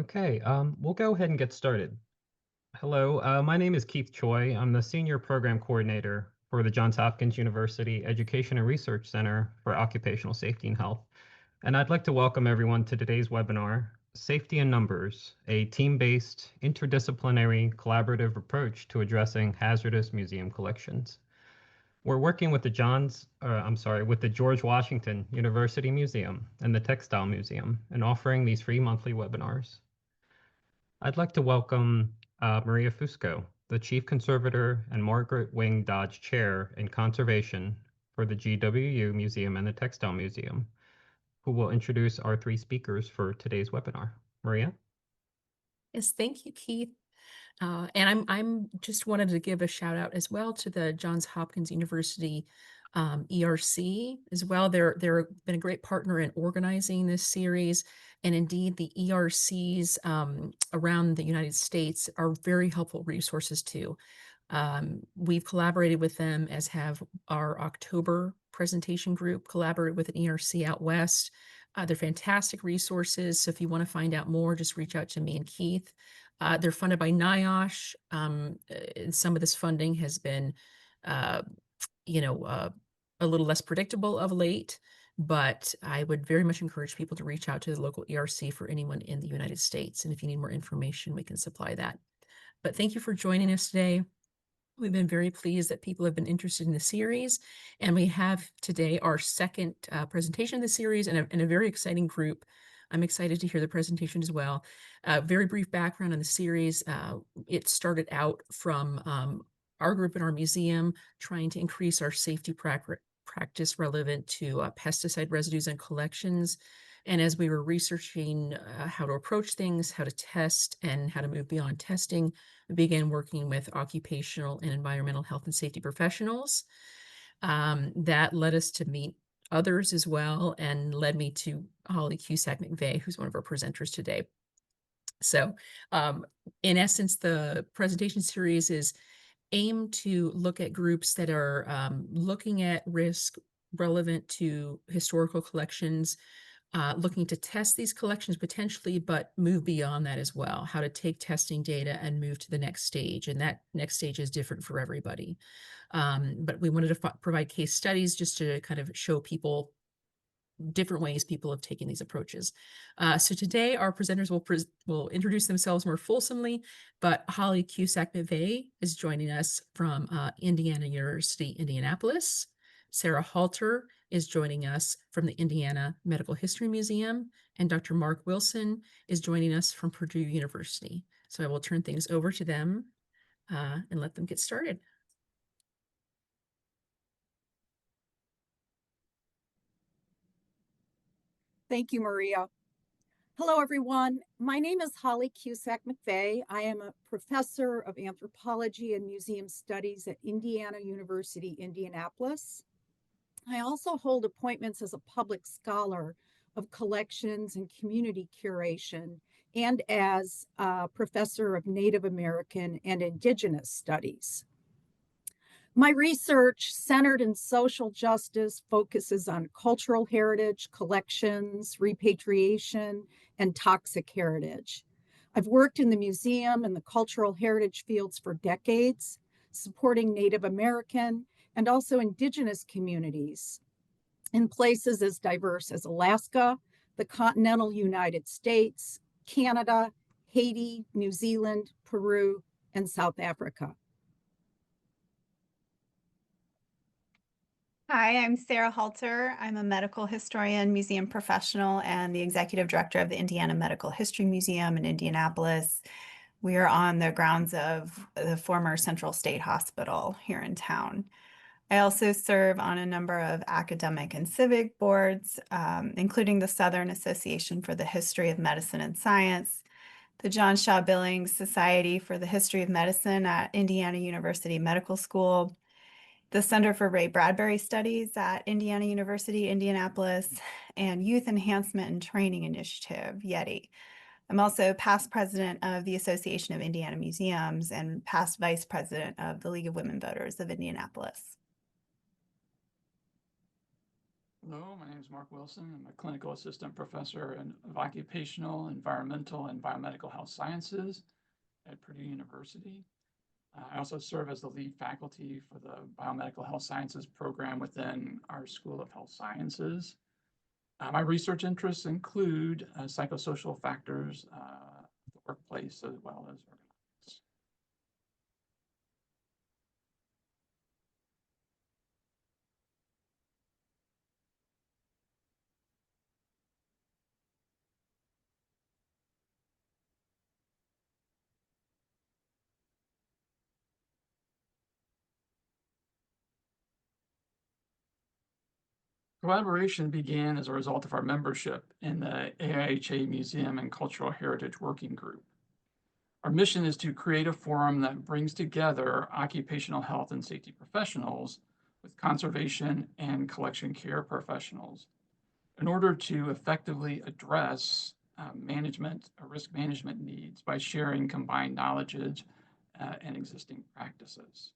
Okay, we'll go ahead and get started. Hello, my name is Keith Choi. I'm the Senior Program Coordinator for the Johns Hopkins University Education and Research Center for Occupational Safety and Health. And I'd like to welcome everyone to today's webinar, Safety in Numbers, a team-based, interdisciplinary, collaborative approach to addressing hazardous museum collections. We're working with the George Washington University Museum and the Textile Museum and offering these free monthly webinars. I'd like to welcome Maria Fusco, the Chief Conservator and Margaret Wing Dodge Chair in Conservation for the GWU Museum and the Textile Museum, who will introduce our three speakers for today's webinar. Maria? Yes, thank you, Keith. And I'm just wanted to give a shout out as well to the Johns Hopkins University ERC as well. They're been a great partner in organizing this series, and indeed the ERCs around the United States are very helpful resources too. We've collaborated with them, as have our October presentation group collaborated with an ERC out west. They're fantastic resources. So if you want to find out more, just reach out to me and Keith. They're funded by NIOSH. And some of this funding has been, uh, a little less predictable of late, but I would very much encourage people to reach out to the local ERC for anyone in the United States. And if you need more information, we can supply that. But thank you for joining us today. We've been very pleased that people have been interested in the series, and we have today our second presentation of the series and a very exciting group. I'm excited to hear the presentation as well. Very brief background on the series. It started out from our group in our museum trying to increase our safety practice relevant to pesticide residues and collections. And as we were researching how to approach things, how to test, and how to move beyond testing, we began working with occupational and environmental health and safety professionals. That led us to meet others as well, and led me to Holly Cusack McVeigh, who's one of our presenters today. So in essence, the presentation series is aimed to look at groups that are looking at risk relevant to historical collections, looking to test these collections potentially, but move beyond that as well, how to take testing data and move to the next stage. And that next stage is different for everybody. But we wanted to provide case studies just to kind of show people different ways people have taken these approaches. So today our presenters will introduce themselves more fulsomely, but Holly Cusack McVeigh is joining us from Indiana University, Indianapolis. Sarah Halter is joining us from the Indiana Medical History Museum, and Dr. Mark Wilson is joining us from Purdue University. So I will turn things over to them and let them get started. Thank you, Maria. Hello, everyone. My name is Holly Cusack McVeigh. I am a professor of anthropology and museum studies at Indiana University, Indianapolis. I also hold appointments as a public scholar of collections and community curation, and as a professor of Native American and Indigenous studies. My research, centered in social justice, focuses on cultural heritage, collections, repatriation, and toxic heritage. I've worked in the museum and the cultural heritage fields for decades, supporting Native American and also Indigenous communities in places as diverse as Alaska, the continental United States, Canada, Haiti, New Zealand, Peru, and South Africa. Hi, I'm Sarah Halter. I'm a medical historian, museum professional, and the executive director of the Indiana Medical History Museum in Indianapolis. We are on the grounds of the former Central State Hospital here in town. I also serve on a number of academic and civic boards, including the Southern Association for the History of Medicine and Science, the John Shaw Billings Society for the History of Medicine at Indiana University Medical School, the Center for Ray Bradbury Studies at Indiana University, Indianapolis, and Youth Enhancement and Training Initiative, YETI. I'm also past president of the Association of Indiana Museums and past vice president of the League of Women Voters of Indianapolis. Hello, my name is Mark Wilson. I'm a clinical assistant professor of occupational, environmental, and biomedical health sciences at Purdue University. I also serve as the lead faculty for the biomedical health sciences program within our School of Health Sciences. My research interests include psychosocial factors, the workplace, as well as ergonomics. Collaboration began as a result of our membership in the AIHA Museum and Cultural Heritage Working Group. Our mission is to create a forum that brings together occupational health and safety professionals with conservation and collection care professionals in order to effectively address risk management needs by sharing combined knowledge and existing practices.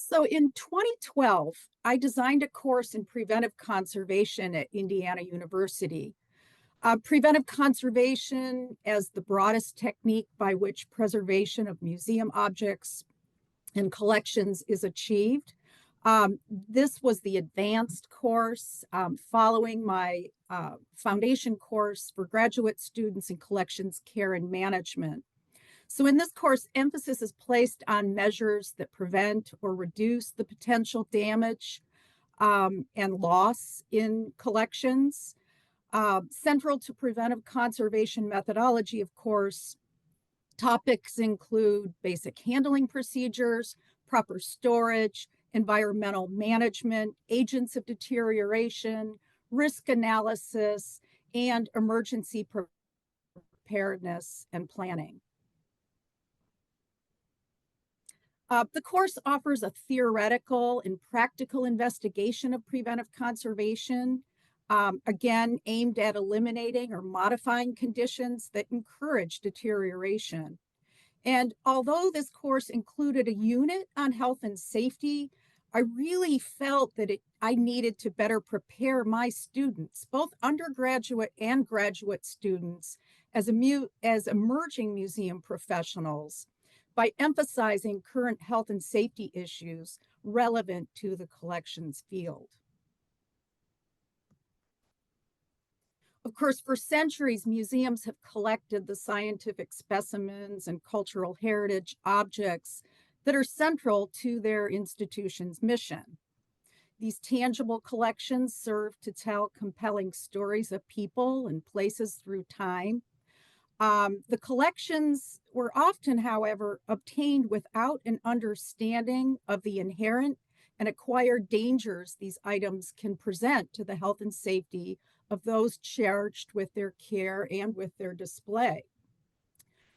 So in 2012, I designed a course in preventive conservation at Indiana University. Preventive conservation as the broadest technique by which preservation of museum objects and collections is achieved. This was the advanced course following my foundation course for graduate students in collections care and management. So in this course, emphasis is placed on measures that prevent or reduce the potential damage and loss in collections. Central to preventive conservation methodology, of course, topics include basic handling procedures, proper storage, environmental management, agents of deterioration, risk analysis, and emergency preparedness and planning. The course offers a theoretical and practical investigation of preventive conservation, again, aimed at eliminating or modifying conditions that encourage deterioration. And although this course included a unit on health and safety, I really felt that I needed to better prepare my students, both undergraduate and graduate students, as emerging museum professionals, by emphasizing current health and safety issues relevant to the collections field. Of course, for centuries, museums have collected the scientific specimens and cultural heritage objects that are central to their institution's mission. These tangible collections serve to tell compelling stories of people and places through time. The collections were often, however, obtained without an understanding of the inherent and acquired dangers these items can present to the health and safety of those charged with their care and with their display.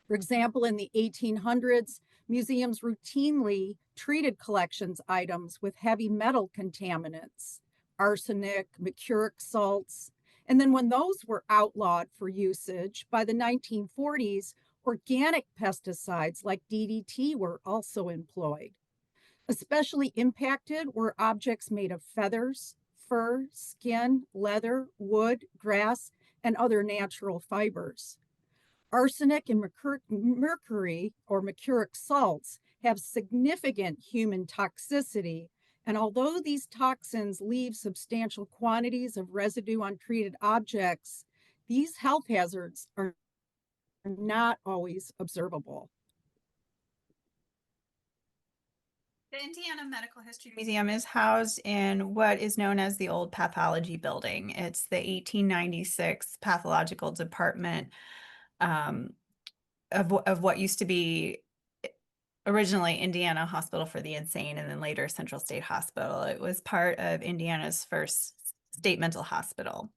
For example, in the 1800s, museums routinely treated collections items with heavy metal contaminants, arsenic, mercuric salts, and then when those were outlawed for usage, by the 1940s, organic pesticides like DDT were also employed. Especially impacted were objects made of feathers, fur, skin, leather, wood, grass, and other natural fibers. Arsenic and mercury or mercuric salts have significant human toxicity. And although these toxins leave substantial quantities of residue on treated objects, these health hazards are not always observable. The Indiana Medical History Museum is housed in what is known as the old pathology building. It's the 1896 pathological department of what used to be originally Indiana Hospital for the Insane and then later Central State Hospital. It was part of Indiana's first state mental hospital,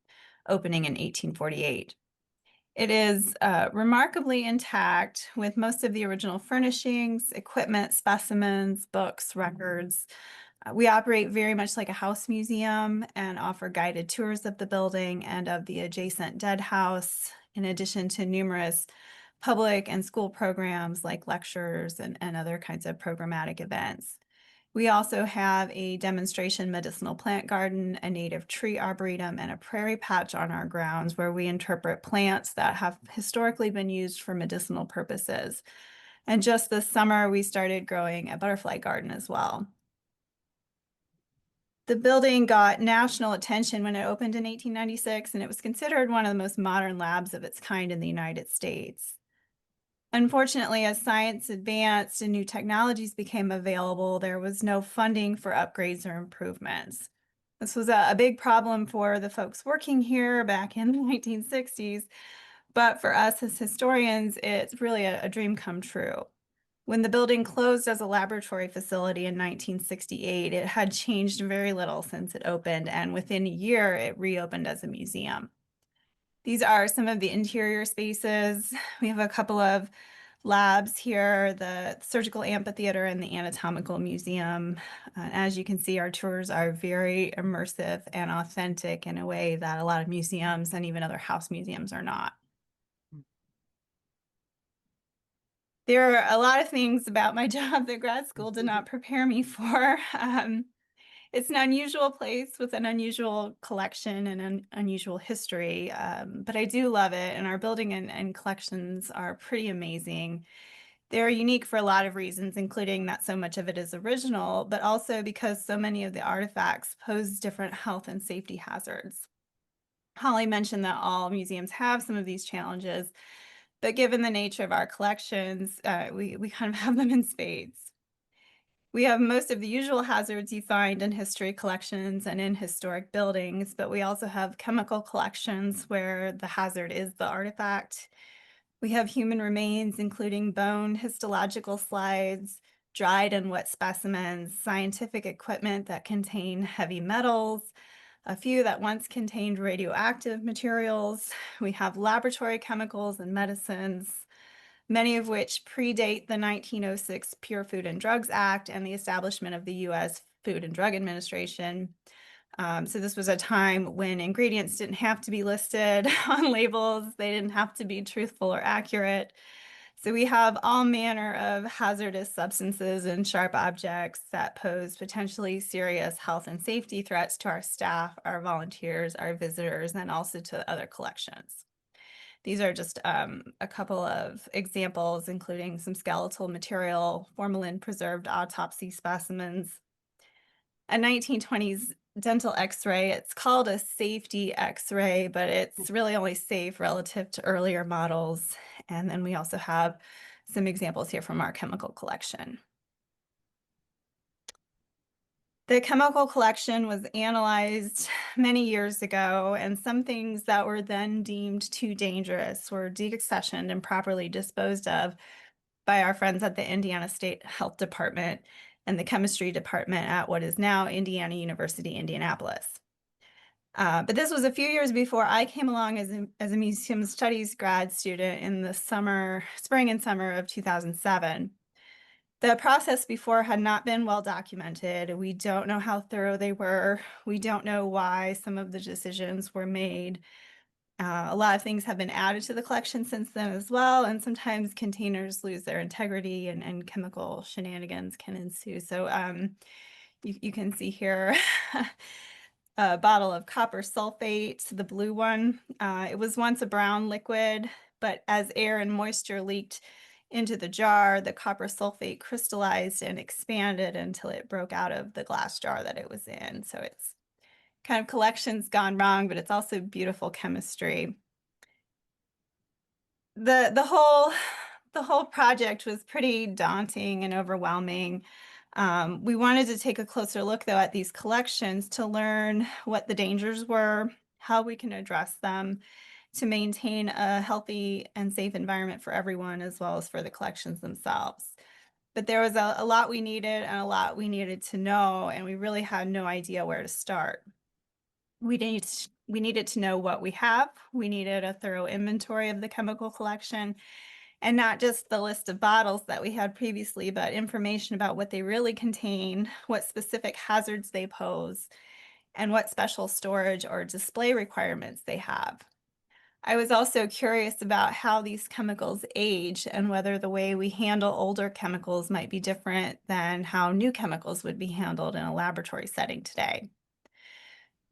opening in 1848. It is remarkably intact with most of the original furnishings, equipment, specimens, books, records. We operate very much like a house museum and offer guided tours of the building and of the adjacent dead house, in addition to numerous public and school programs like lectures and other kinds of programmatic events. We also have a demonstration medicinal plant garden, a native tree arboretum, and a prairie patch on our grounds where we interpret plants that have historically been used for medicinal purposes. And just this summer, we started growing a butterfly garden as well. The building got national attention when it opened in 1896, and it was considered one of the most modern labs of its kind in the United States. Unfortunately, as science advanced and new technologies became available, there was no funding for upgrades or improvements. This was a big problem for the folks working here back in the 1960s, but for us as historians, it's really a dream come true. When the building closed as a laboratory facility in 1968, it had changed very little since it opened, and within a year, it reopened as a museum. These are some of the interior spaces. We have a couple of labs here, the surgical amphitheater and the anatomical museum. As you can see, our tours are very immersive and authentic in a way that a lot of museums and even other house museums are not. There are a lot of things about my job that grad school did not prepare me for. It's an unusual place with an unusual collection and an unusual history, but I do love it, and our building and collections are pretty amazing. They're unique for a lot of reasons, including that so much of it is original, but also because so many of the artifacts pose different health and safety hazards. Holly mentioned that all museums have some of these challenges, but given the nature of our collections, we kind of have them in spades. We have most of the usual hazards you find in history collections and in historic buildings, but we also have chemical collections where the hazard is the artifact. We have human remains, including bone histological slides, dried and wet specimens, scientific equipment that contain heavy metals, a few that once contained radioactive materials. We have laboratory chemicals and medicines, many of which predate the 1906 Pure Food and Drugs Act and the establishment of the U.S. Food and Drug Administration. So this was a time when ingredients didn't have to be listed on labels. They didn't have to be truthful or accurate. So we have all manner of hazardous substances and sharp objects that pose potentially serious health and safety threats to our staff, our volunteers, our visitors, and also to other collections. These are just a couple of examples, including some skeletal material, formalin-preserved autopsy specimens, a 1920s dental x-ray. It's called a safety x-ray, but it's really only safe relative to earlier models. And then we also have some examples here from our chemical collection. The chemical collection was analyzed many years ago, and some things that were then deemed too dangerous were deaccessioned and properly disposed of by our friends at the Indiana State Health Department and the chemistry department at what is now Indiana University, Indianapolis. But this was a few years before I came along as a museum studies grad student in the spring and summer of 2007. The process before had not been well documented. We don't know how thorough they were. We don't know why some of the decisions were made. A lot of things have been added to the collection since then as well, and sometimes containers lose their integrity and chemical shenanigans can ensue. So you can see here a bottle of copper sulfate, the blue one. It was once a brown liquid, but as air and moisture leaked into the jar, the copper sulfate crystallized and expanded until it broke out of the glass jar that it was in. So it's kind of collections gone wrong, but it's also beautiful chemistry. The whole project was pretty daunting and overwhelming. We wanted to take a closer look, though, at these collections to learn what the dangers were, how we can address them, to maintain a healthy and safe environment for everyone, as well as for the collections themselves. But there was a lot we needed and a lot we needed to know, and we really had no idea where to start. We needed to know what we have. We needed a thorough inventory of the chemical collection, and not just the list of bottles that we had previously, but information about what they really contain, what specific hazards they pose, and what special storage or display requirements they have. I was also curious about how these chemicals age and whether the way we handle older chemicals might be different than how new chemicals would be handled in a laboratory setting today.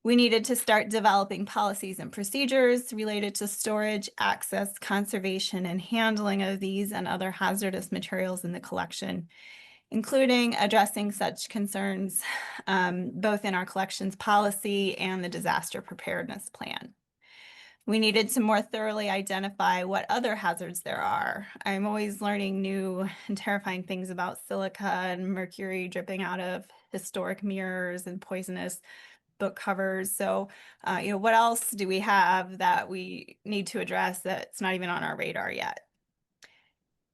We needed to start developing policies and procedures related to storage, access, conservation, and handling of these and other hazardous materials in the collection, including addressing such concerns both in our collections policy and the disaster preparedness plan. We needed to more thoroughly identify what other hazards there are. I'm always learning new and terrifying things about silica and mercury dripping out of historic mirrors and poisonous book covers. So, what else do we have that we need to address that's not even on our radar yet?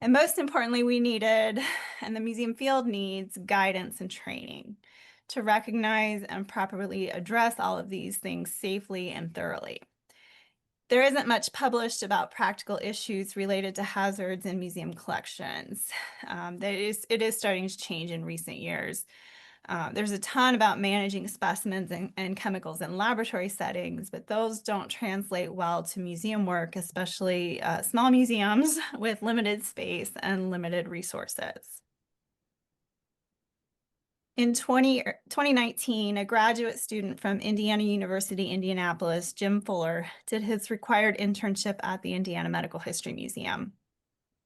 And most importantly, we needed, and the museum field needs, guidance and training to recognize and properly address all of these things safely and thoroughly. There isn't much published about practical issues related to hazards in museum collections. It is starting to change in recent years. There's a ton about managing specimens and chemicals in laboratory settings, but those don't translate well to museum work, especially small museums with limited space and limited resources. In 2019, a graduate student from Indiana University, Indianapolis, Jim Fuller, did his required internship at the Indiana Medical History Museum.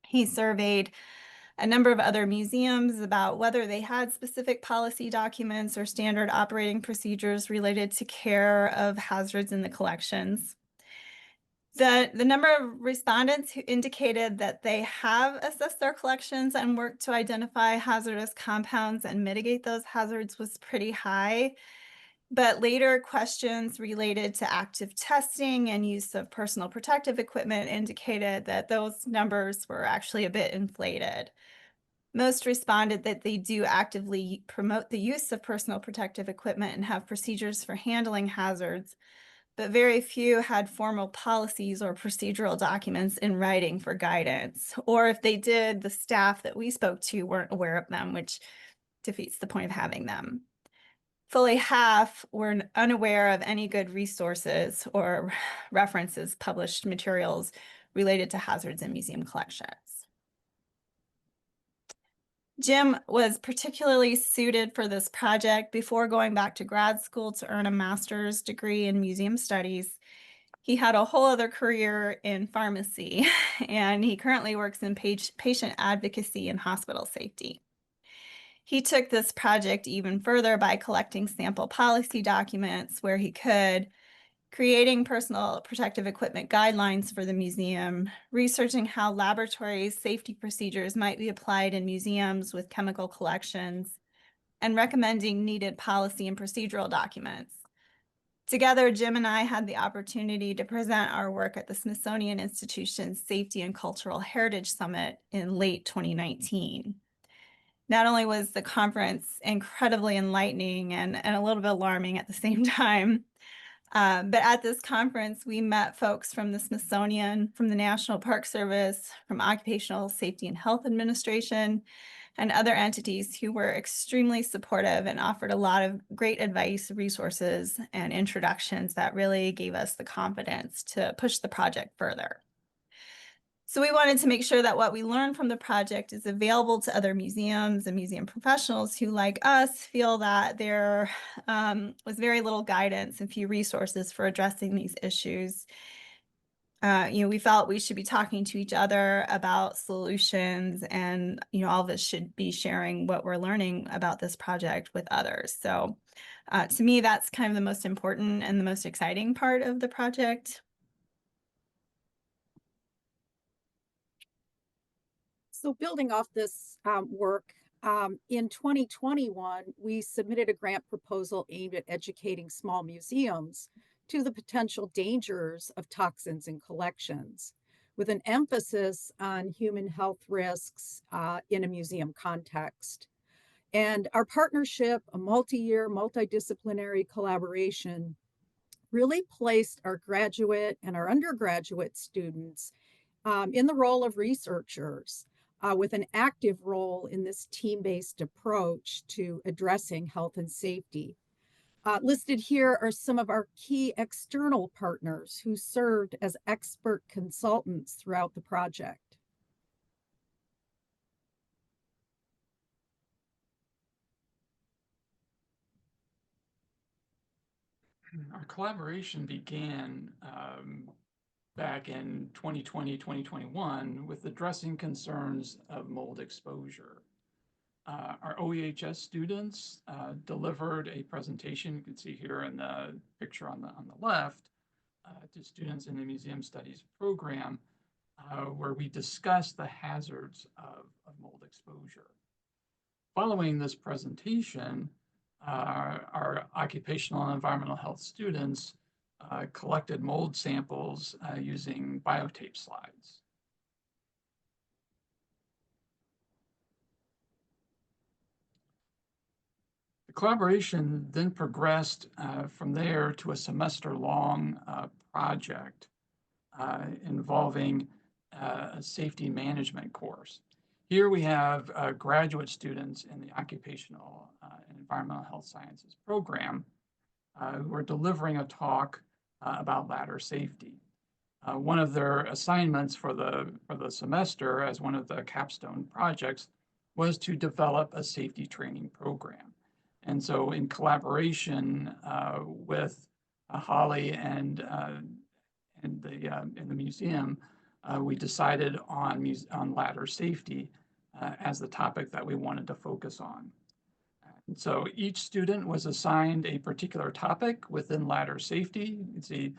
He surveyed a number of other museums about whether they had specific policy documents or standard operating procedures related to care of hazards in the collections. The number of respondents who indicated that they have assessed their collections and worked to identify hazardous compounds and mitigate those hazards was pretty high. But later questions related to active testing and use of personal protective equipment indicated that those numbers were actually a bit inflated. Most responded that they do actively promote the use of personal protective equipment and have procedures for handling hazards, but very few had formal policies or procedural documents in writing for guidance. Or if they did, the staff that we spoke to weren't aware of them, which defeats the point of having them. Fully half were unaware of any good resources or references published materials related to hazards in museum collections. Jim was particularly suited for this project before going back to grad school to earn a master's degree in museum studies. He had a whole other career in pharmacy, and he currently works in patient advocacy and hospital safety. He took this project even further by collecting sample policy documents where he could, creating personal protective equipment guidelines for the museum, researching how laboratory safety procedures might be applied in museums with chemical collections, and recommending needed policy and procedural documents. Together, Jim and I had the opportunity to present our work at the Smithsonian Institution's Safety and Cultural Heritage Summit in late 2019. Not only was the conference incredibly enlightening and a little bit alarming at the same time, but at this conference, we met folks from the Smithsonian, from the National Park Service, from Occupational Safety and Health Administration, and other entities who were extremely supportive and offered a lot of great advice, resources, and introductions that really gave us the confidence to push the project further. So we wanted to make sure that what we learned from the project is available to other museums and museum professionals who, like us, feel that there was very little guidance and few resources for addressing these issues. We felt we should be talking to each other about solutions, and all of us should be sharing what we're learning about this project with others. So to me, that's kind of the most important and the most exciting part of the project. So building off this work, in 2021, we submitted a grant proposal aimed at educating small museums to the potential dangers of toxins in collections, with an emphasis on human health risks in a museum context. And our partnership, a multi-year, multidisciplinary collaboration, really placed our graduate and our undergraduate students in the role of researchers, with an active role in this team-based approach to addressing health and safety. Listed here are some of our key external partners who served as expert consultants throughout the project. Our collaboration began back in 2020, 2021 with addressing concerns of mold exposure. Our OEHS students delivered a presentation, you can see here in the picture on the left, to students in the Museum Studies program, where we discussed the hazards of mold exposure. Following this presentation, our occupational and environmental health students collected mold samples using biotape slides. The collaboration then progressed from there to a semester-long project involving a safety management course. Here we have graduate students in the occupational and environmental health sciences program who are delivering a talk about ladder safety. One of their assignments for the semester as one of the capstone projects was to develop a safety training program. And so in collaboration with Holly and the museum, we decided on ladder safety as the topic that we wanted to focus on. And so each student was assigned a particular topic within ladder safety. You can see,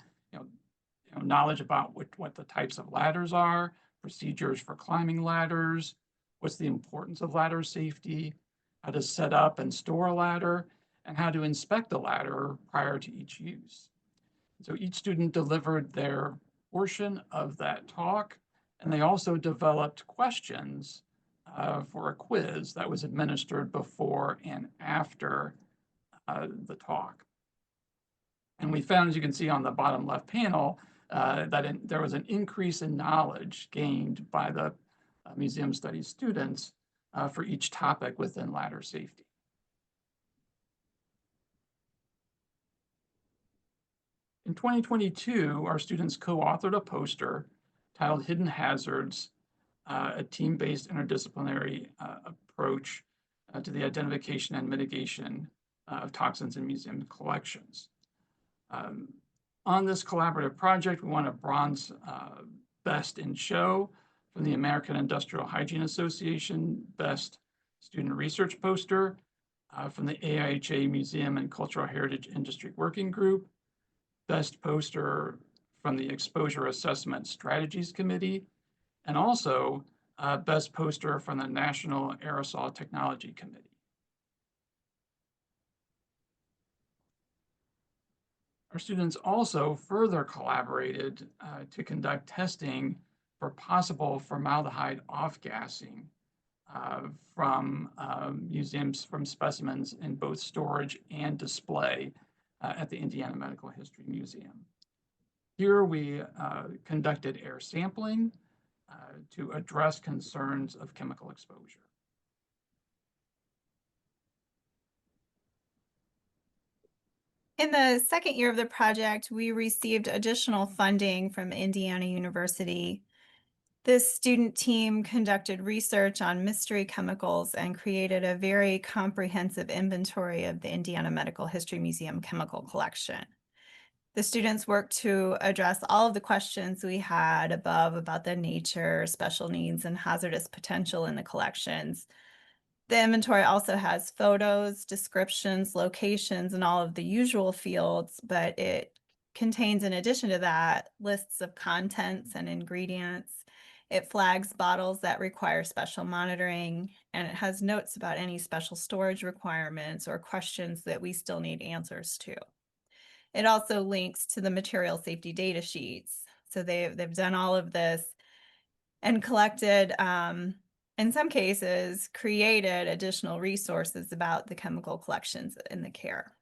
knowledge about what the types of ladders are, procedures for climbing ladders, what's the importance of ladder safety, how to set up and store a ladder, and how to inspect a ladder prior to each use. So each student delivered their portion of that talk, and they also developed questions for a quiz that was administered before and after the talk. And we found, as you can see on the bottom left panel, that there was an increase in knowledge gained by the museum studies students for each topic within ladder safety. In 2022, our students co-authored a poster titled Hidden Hazards, a team-based interdisciplinary approach to the identification and mitigation of toxins in museum collections. On this collaborative project, we won a bronze Best in Show from the American Industrial Hygiene Association Best Student Research Poster, from the AIHA Museum and Cultural Heritage Industry Working Group, Best Poster from the Exposure Assessment Strategies Committee, and also Best Poster from the National Aerosol Technology Committee. Our students also further collaborated to conduct testing for possible formaldehyde off-gassing from museums, from specimens in both storage and display at the Indiana Medical History Museum. Here we conducted air sampling to address concerns of chemical exposure. In the second year of the project, we received additional funding from Indiana University. This student team conducted research on mystery chemicals and created a very comprehensive inventory of the Indiana Medical History Museum chemical collection. The students worked to address all of the questions we had above about the nature, special needs, and hazardous potential in the collections. The inventory also has photos, descriptions, locations, and all of the usual fields, but it contains, in addition to that, lists of contents and ingredients. It flags bottles that require special monitoring, and it has notes about any special storage requirements or questions that we still need answers to. It also links to the material safety data sheets. So they've done all of this and collected, in some cases, created additional resources about the chemical collections in the care.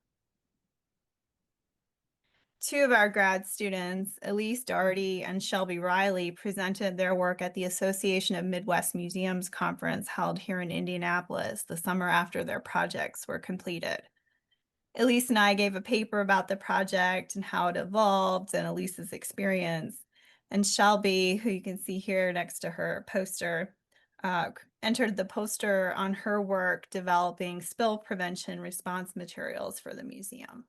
Two of our grad students, Elise Doherty and Shelby Riley, presented their work at the Association of Midwest Museums conference held here in Indianapolis the summer after their projects were completed. Elise and I gave a paper about the project and how it evolved and Elise's experience. And Shelby, who you can see here next to her poster, entered the poster on her work developing spill prevention response materials for the museum.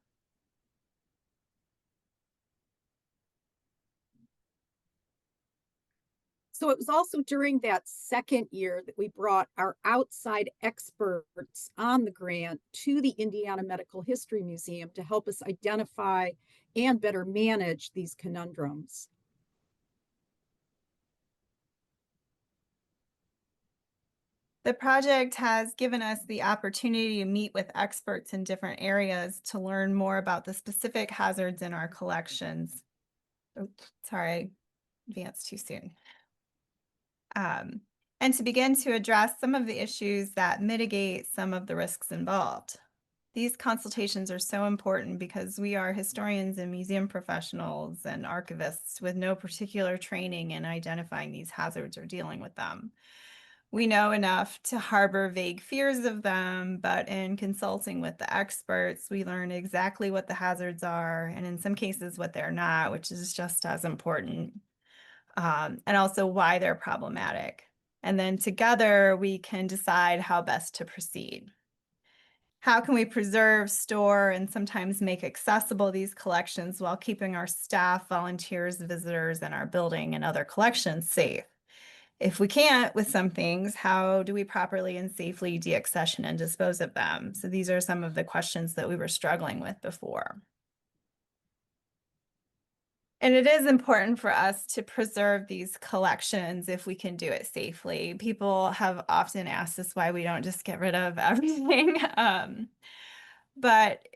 So it was also during that second year that we brought our outside experts on the grant to the Indiana Medical History Museum to help us identify and better manage these conundrums. The project has given us the opportunity to meet with experts in different areas to learn more about the specific hazards in our collections. Oops, sorry, I advanced too soon. And to begin to address some of the issues that mitigate some of the risks involved. These consultations are so important because we are historians and museum professionals and archivists with no particular training in identifying these hazards or dealing with them. We know enough to harbor vague fears of them, but in consulting with the experts, we learn exactly what the hazards are, and in some cases what they're not, which is just as important, and also why they're problematic. And then together we can decide how best to proceed. How can we preserve, store, and sometimes make accessible these collections while keeping our staff, volunteers, visitors, and our building and other collections safe? If we can't with some things, how do we properly and safely deaccession and dispose of them? So these are some of the questions that we were struggling with before. And it is important for us to preserve these collections if we can do it safely. People have often asked us why we don't just get rid of everything. But,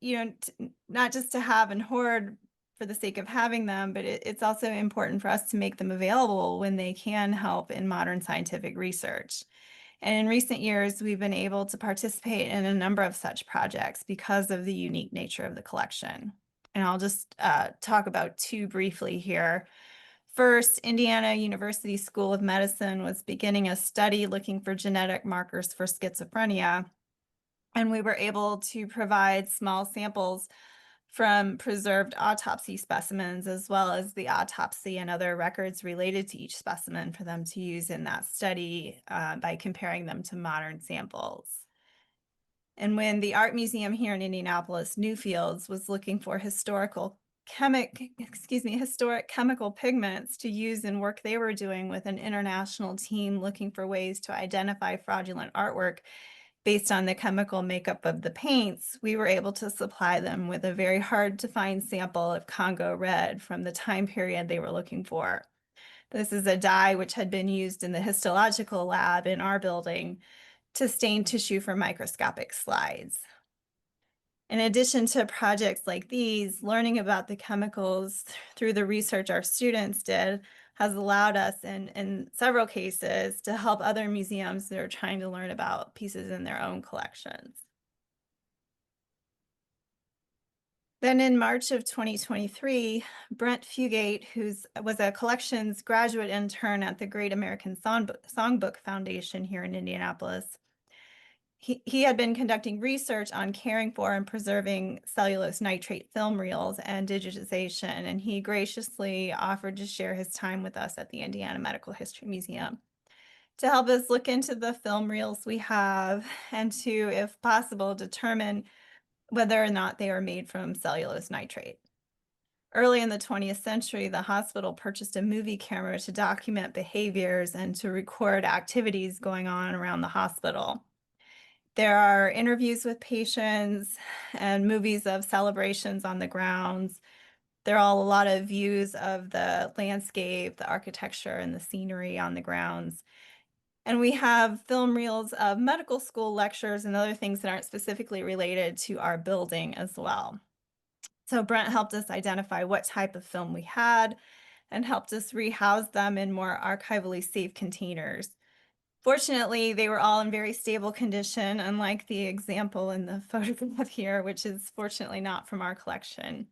not just to have and hoard for the sake of having them, but it's also important for us to make them available when they can help in modern scientific research. And in recent years, we've been able to participate in a number of such projects because of the unique nature of the collection. And I'll just talk about two briefly here. First, Indiana University School of Medicine was beginning a study looking for genetic markers for schizophrenia. And we were able to provide small samples from preserved autopsy specimens, as well as the autopsy and other records related to each specimen for them to use in that study by comparing them to modern samples. And when the Art Museum here in Indianapolis, Newfields, was looking for historic chemical pigments to use in work they were doing with an international team looking for ways to identify fraudulent artwork based on the chemical makeup of the paints, we were able to supply them with a very hard to find sample of Congo red from the time period they were looking for. This is a dye which had been used in the histological lab in our building to stain tissue for microscopic slides. In addition to projects like these, learning about the chemicals through the research our students did has allowed us in several cases to help other museums that are trying to learn about pieces in their own collections. Then in March of 2023, Brent Fugate, who was a collections graduate intern at the Great American Songbook Foundation here in Indianapolis, he had been conducting research on caring for and preserving cellulose nitrate film reels and digitization, and he graciously offered to share his time with us at the Indiana Medical History Museum to help us look into the film reels we have and to, if possible, determine whether or not they are made from cellulose nitrate. Early in the 20th century, the hospital purchased a movie camera to document behaviors and to record activities going on around the hospital. There are interviews with patients and movies of celebrations on the grounds. There are a lot of views of the landscape, the architecture, and the scenery on the grounds. And we have film reels of medical school lectures and other things that aren't specifically related to our building as well. So Brent helped us identify what type of film we had and helped us rehouse them in more archivally safe containers. Fortunately, they were all in very stable condition, unlike the example in the photograph here, which is fortunately not from our collection.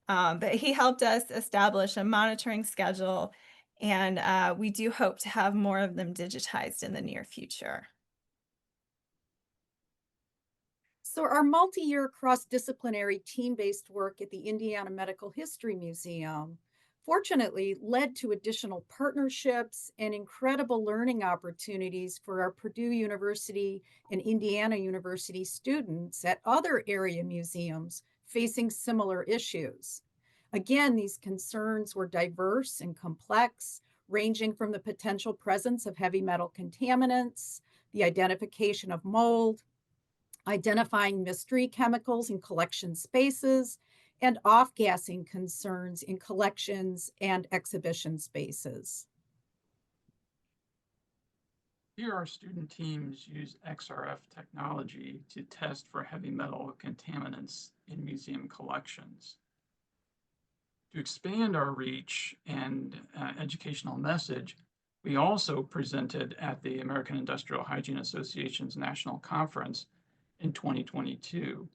But he helped us establish a monitoring schedule, and we do hope to have more of them digitized in the near future. So our multi-year cross-disciplinary team-based work at the Indiana Medical History Museum fortunately led to additional partnerships and incredible learning opportunities for our Purdue University and Indiana University students at other area museums facing similar issues. Again, these concerns were diverse and complex, ranging from the potential presence of heavy metal contaminants, the identification of mold, identifying mystery chemicals in collection spaces, and off-gassing concerns in collections and exhibition spaces. Here, our student teams use XRF technology to test for heavy metal contaminants in museum collections. To expand our reach and educational message, we also presented at the American Industrial Hygiene Association's National Conference in 2022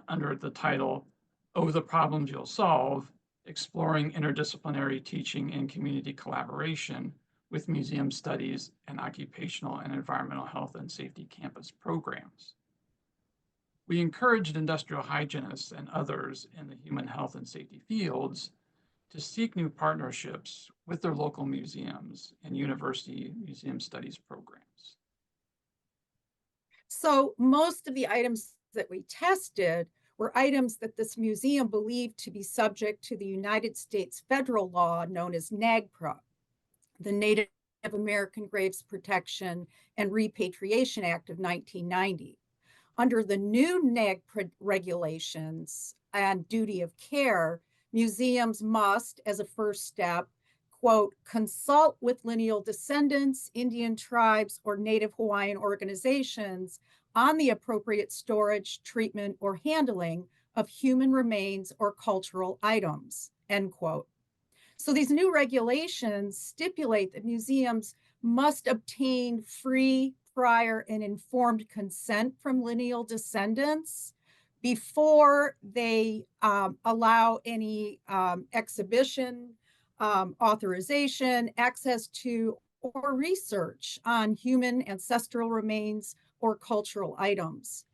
under the title, "Oh, the Problems You'll Solve, Exploring Interdisciplinary Teaching and Community Collaboration with Museum Studies and Occupational and Environmental Health and Safety Campus Programs." We encouraged industrial hygienists and others in the human health and safety fields to seek new partnerships with their local museums and university museum studies programs. So most of the items that we tested were items that this museum believed to be subject to the United States federal law known as NAGPRA, the Native American Graves Protection and Repatriation Act of 1990. Under the new NAGPRA regulations and duty of care, museums must, as a first step, quote, consult with lineal descendants, Indian tribes, or Native Hawaiian organizations on the appropriate storage, treatment, or handling of human remains or cultural items, end quote. So these new regulations stipulate that museums must obtain free, prior, and informed consent from lineal descendants before they allow any exhibition, authorization, access to, or research on human ancestral remains or cultural items.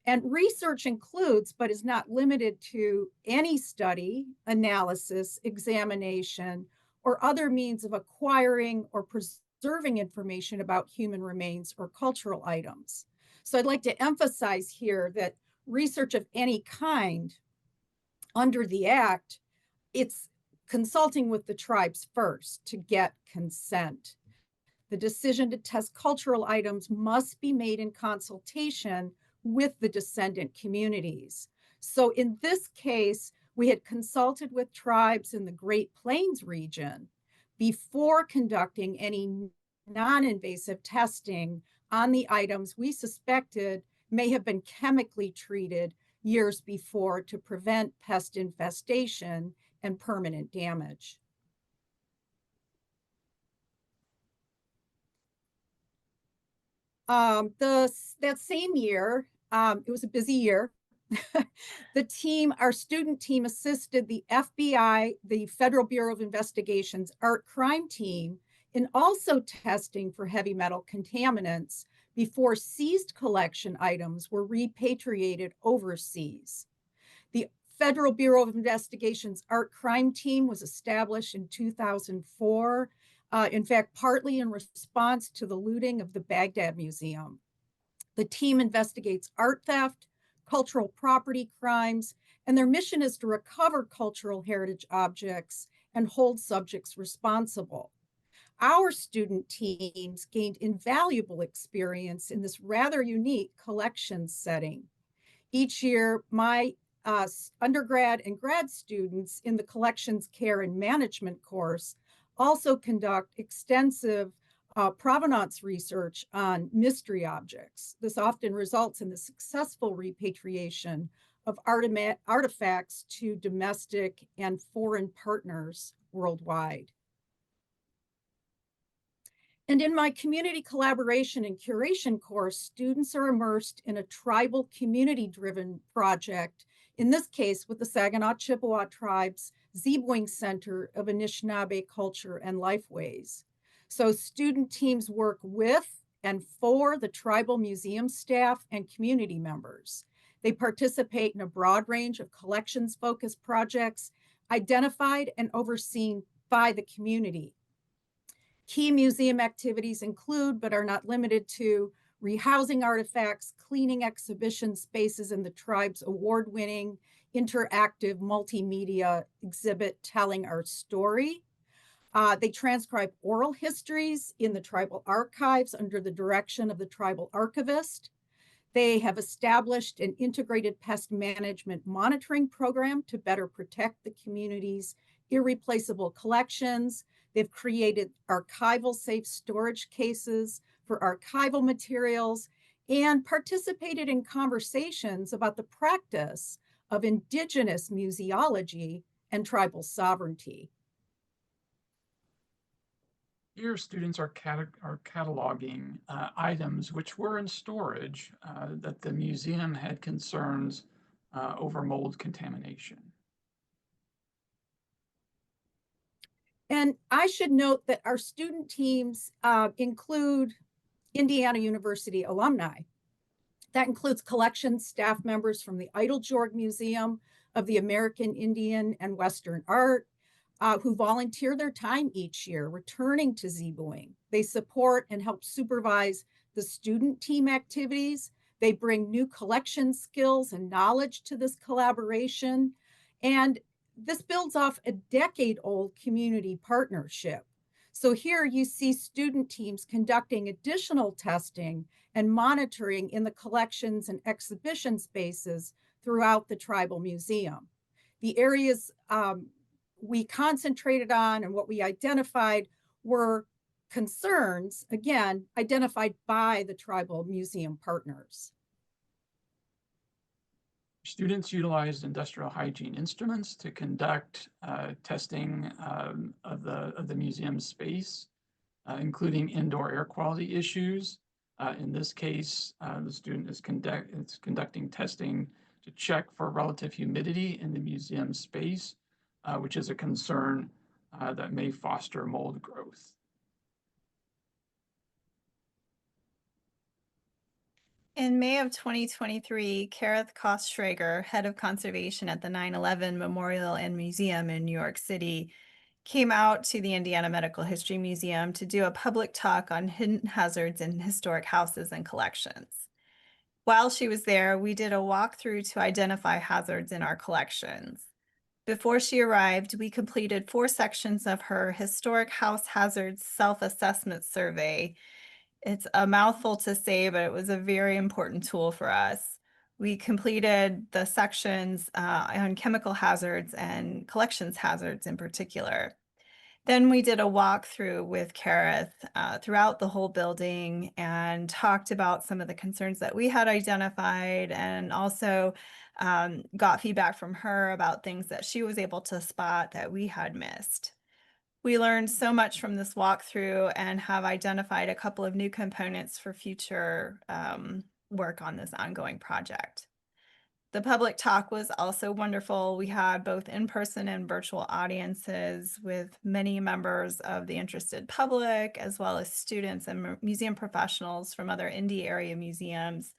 And research includes, but is not limited to, any study, analysis, examination, or other means of acquiring or preserving information about human remains or cultural items. So I'd like to emphasize here that research of any kind under the Act, it's consulting with the tribes first to get consent. The decision to test cultural items must be made in consultation with the descendant communities. So in this case, we had consulted with tribes in the Great Plains region before conducting any non-invasive testing on the items we suspected may have been chemically treated years before to prevent pest infestation and permanent damage. That same year, it was a busy year. Our student team assisted the FBI, the Federal Bureau of Investigation's art crime team, in also testing for heavy metal contaminants before seized collection items were repatriated overseas. The Federal Bureau of Investigation's art crime team was established in 2004, in fact, partly in response to the looting of the Baghdad Museum. The team investigates art theft, cultural property crimes, and their mission is to recover cultural heritage objects and hold subjects responsible. Our student teams gained invaluable experience in this rather unique collection setting. Each year, my undergrad and grad students in the collections care and management course also conduct extensive provenance research on mystery objects. This often results in the successful repatriation of artifacts to domestic and foreign partners worldwide. And in my community collaboration and curation course, students are immersed in a tribal community-driven project, in this case with the Saginaw Chippewa Tribe's Zebwing Center of Anishinaabe Culture and Lifeways. So student teams work with and for the tribal museum staff and community members. They participate in a broad range of collections-focused projects identified and overseen by the community. Key museum activities include, but are not limited to, rehousing artifacts, cleaning exhibition spaces in the tribe's award-winning interactive multimedia exhibit Telling Our Story. They transcribe oral histories in the tribal archives under the direction of the tribal archivist. They have established an integrated pest management monitoring program to better protect the community's irreplaceable collections. They've created archival safe storage cases for archival materials and participated in conversations about the practice of indigenous museology and tribal sovereignty. Here, students are cataloging items which were in storage that the museum had concerns over mold contamination. And I should note that our student teams include Indiana University alumni. That includes collections staff members from the Eiteljorg Museum of the American Indian and Western Art, who volunteer their time each year, returning to Zeebuing. They support and help supervise the student team activities. They bring new collection skills and knowledge to this collaboration. And this builds off a decade-old community partnership. So here you see student teams conducting additional testing and monitoring in the collections and exhibition spaces throughout the tribal museum. The areas we concentrated on and what we identified were concerns, again, identified by the tribal museum partners. Students utilized industrial hygiene instruments to conduct testing of the museum space, including indoor air quality issues. In this case, the student is conducting testing to check for relative humidity in the museum space, which is a concern that may foster mold growth. In May of 2023, Kareth Koss-Schrager, head of conservation at the 9/11 Memorial and Museum in New York City, came out to the Indiana Medical History Museum to do a public talk on hidden hazards in historic houses and collections. While she was there, we did a walkthrough to identify hazards in our collections. Before she arrived, we completed 4 sections of her Historic House Hazards Self-Assessment Survey. It's a mouthful to say, but it was a very important tool for us. We completed the sections on chemical hazards and collections hazards in particular. Then we did a walkthrough with Kareth throughout the whole building and talked about some of the concerns that we had identified, and also got feedback from her about things that she was able to spot that we had missed. We learned so much from this walkthrough and have identified a couple of new components for future work on this ongoing project. The public talk was also wonderful. We had both in-person and virtual audiences with many members of the interested public, as well as students and museum professionals from other Indy area museums.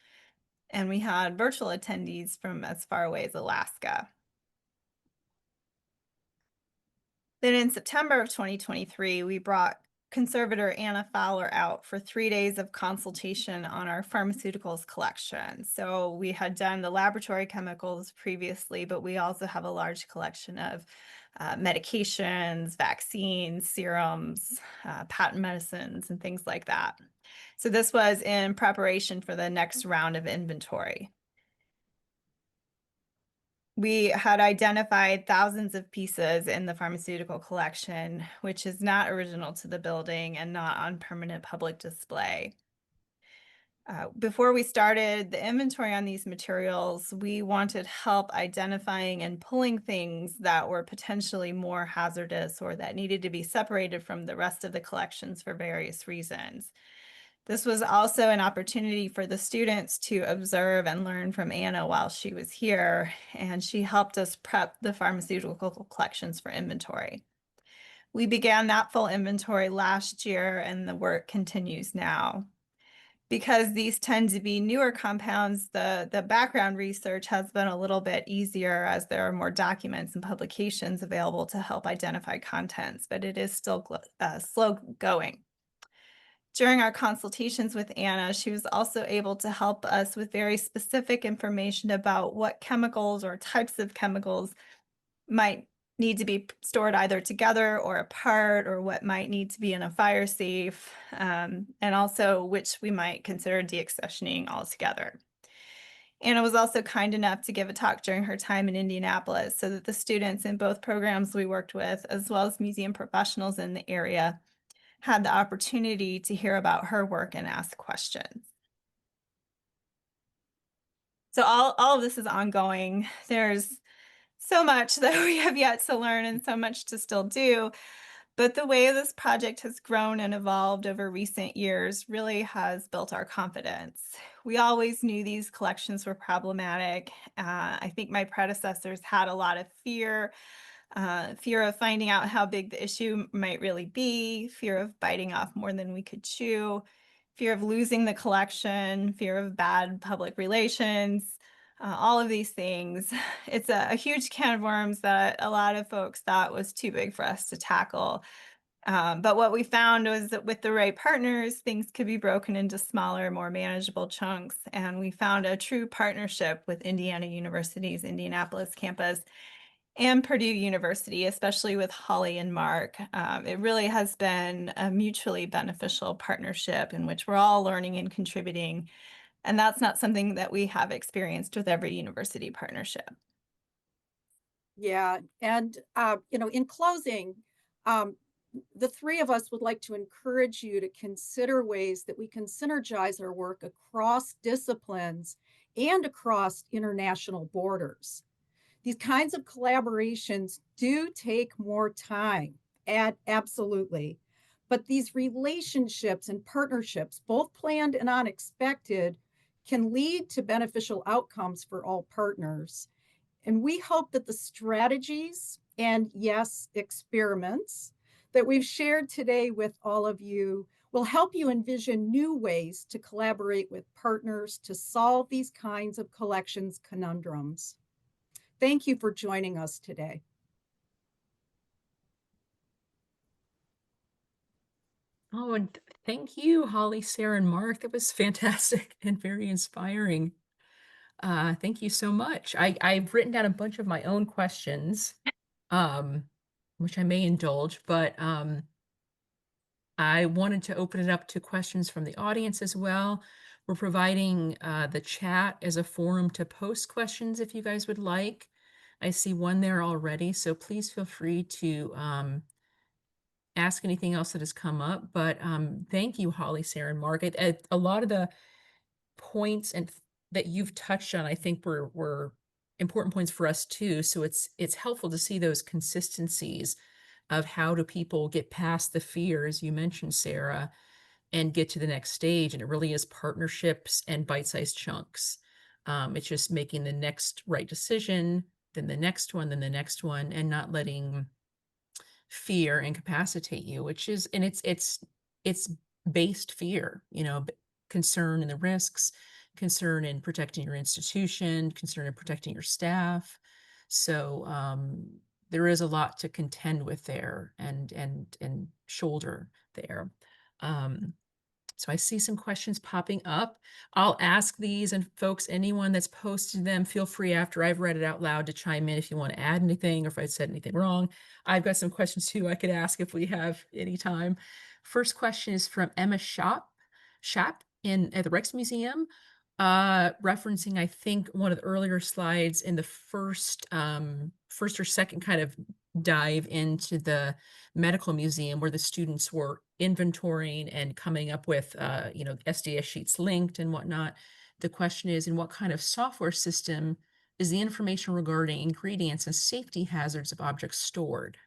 And we had virtual attendees from as far away as Alaska. Then in September of 2023, we brought conservator Anna Fowler out for 3 days of consultation on our pharmaceuticals collection. So we had done the laboratory chemicals previously, but we also have a large collection of medications, vaccines, serums, patent medicines, and things like that. So this was in preparation for the next round of inventory. We had identified thousands of pieces in the pharmaceutical collection, which is not original to the building and not on permanent public display. Before we started the inventory on these materials, we wanted help identifying and pulling things that were potentially more hazardous or that needed to be separated from the rest of the collections for various reasons. This was also an opportunity for the students to observe and learn from Anna while she was here, and she helped us prep the pharmaceutical collections for inventory. We began that full inventory last year, and the work continues now. because these tend to be newer compounds, the background research has been a little bit easier as there are more documents and publications available to help identify contents, but it is still slow going. During our consultations with Anna, she was also able to help us with very specific information about what chemicals or types of chemicals might need to be stored either together or apart, or what might need to be in a fire safe, and also which we might consider deaccessioning altogether. Anna was also kind enough to give a talk during her time in Indianapolis so that the students in both programs we worked with, as well as museum professionals in the area, had the opportunity to hear about her work and ask questions. So all of this is ongoing. There's so much that we have yet to learn and so much to still do. But the way this project has grown and evolved over recent years really has built our confidence. We always knew these collections were problematic. I think my predecessors had a lot of fear of finding out how big the issue might really be, fear of biting off more than we could chew, fear of losing the collection, fear of bad public relations. All of these things. It's a huge can of worms that a lot of folks thought was too big for us to tackle. But what we found was that with the right partners, things could be broken into smaller, more manageable chunks. And we found a true partnership with Indiana University's Indianapolis campus and Purdue University, especially with Holly and Mark. It really has been a mutually beneficial partnership in which we're all learning and contributing. And that's not something that we have experienced with every university partnership. Yeah, and in closing, the three of us would like to encourage you to consider ways that we can synergize our work across disciplines and across international borders. These kinds of collaborations do take more time, absolutely. But these relationships and partnerships, both planned and unexpected, can lead to beneficial outcomes for all partners. And we hope that the strategies and, yes, experiments that we've shared today with all of you will help you envision new ways to collaborate with partners to solve these kinds of collections conundrums. Thank you for joining us today. Oh, and thank you, Holly, Sarah, and Mark. That was fantastic and very inspiring. Thank you so much. I've written down a bunch of my own questions, which I may indulge, but I wanted to open it up to questions from the audience as well. We're providing the chat as a forum to post questions if you guys would like. I see one there already, so please feel free to ask anything else that has come up. But thank you, Holly, Sarah, and Mark. A lot of the points that you've touched on, I think were important points for us too. So it's helpful to see those consistencies of how do people get past the fear, as you mentioned, Sarah, and get to the next stage. And it really is partnerships and bite-sized chunks. It's just making the next right decision, then the next one, then the next one, and not letting fear incapacitate you, which is, and it's based fear, concern in the risks, concern in protecting your institution, concern in protecting your staff. So there is a lot to contend with there and shoulder there. So I see some questions popping up. I'll ask these, and folks, anyone that's posted them, feel free after I've read it out loud to chime in if you want to add anything or if I said anything wrong. I've got some questions too I could ask if we have any time. First question is from Emma Schaap at the Rijksmuseum, referencing, I think, one of the earlier slides in the first or second kind of dive into the medical museum where the students were inventorying and coming up with, SDS sheets linked and whatnot. The question is, in what kind of software system is the information regarding ingredients and safety hazards of objects stored?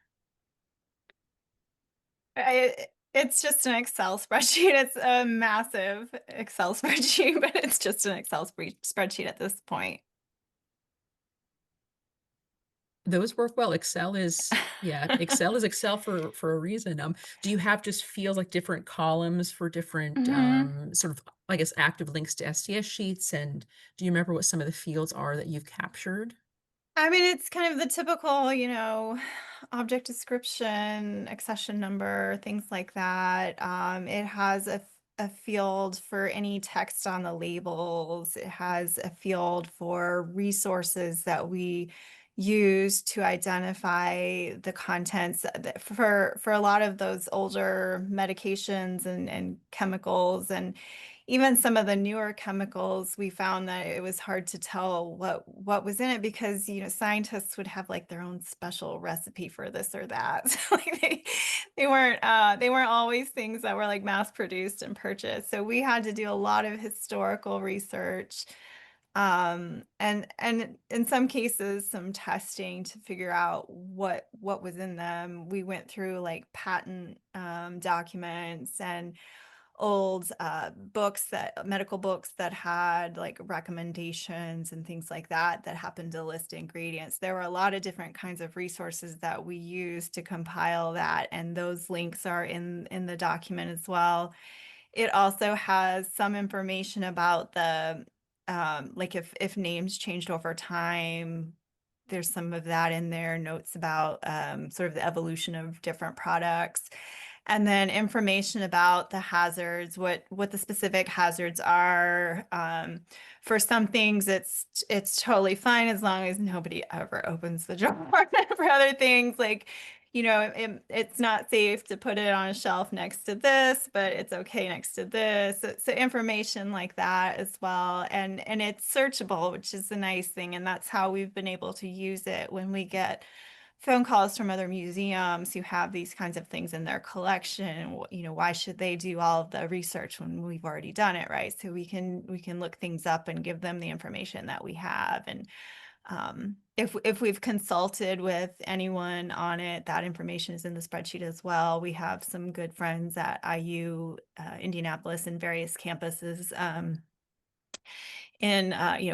It's just an Excel spreadsheet. It's a massive Excel spreadsheet, but it's just an Excel spreadsheet at this point. Those work well. Excel is, yeah, Excel is Excel for a reason. Do you have just fields like different columns for different Mhm. sort of, I guess, active links to STS sheets? And do you remember what some of the fields are that you've captured? I mean, it's kind of the typical, object description, accession number, things like that. It has a field for any text on the labels. It has a field for resources that we use to identify the contents for a lot of those older medications and chemicals, and even some of the newer chemicals, we found that it was hard to tell what was in it because, scientists would have like their own special recipe for this or that. So, like they weren't always things that were like mass produced and purchased. So we had to do a lot of historical research, and in some cases some testing to figure out what was in them. We went through like patent documents and old medical books that had like recommendations and things like that happened to list ingredients. There were a lot of different kinds of resources that we used to compile that, and those links are in the document as well. It also has some information about the like if names changed over time. There's some of that in there, notes about sort of the evolution of different products, and then information about the hazards, what the specific hazards are. For some things, it's totally fine as long as nobody ever opens the drawer. For other things, like it's not safe to put it on a shelf next to this, but it's okay next to this. So information like that as well, and it's searchable, which is the nice thing, and that's how we've been able to use it when we get phone calls from other museums who have these kinds of things in their collection. Why should they do all of the research when we've already done it, right? So we can look things up and give them the information that we have. And if we've consulted with anyone on it, that information is in the spreadsheet as well. We have some good friends at IU, Indianapolis, and various campuses, in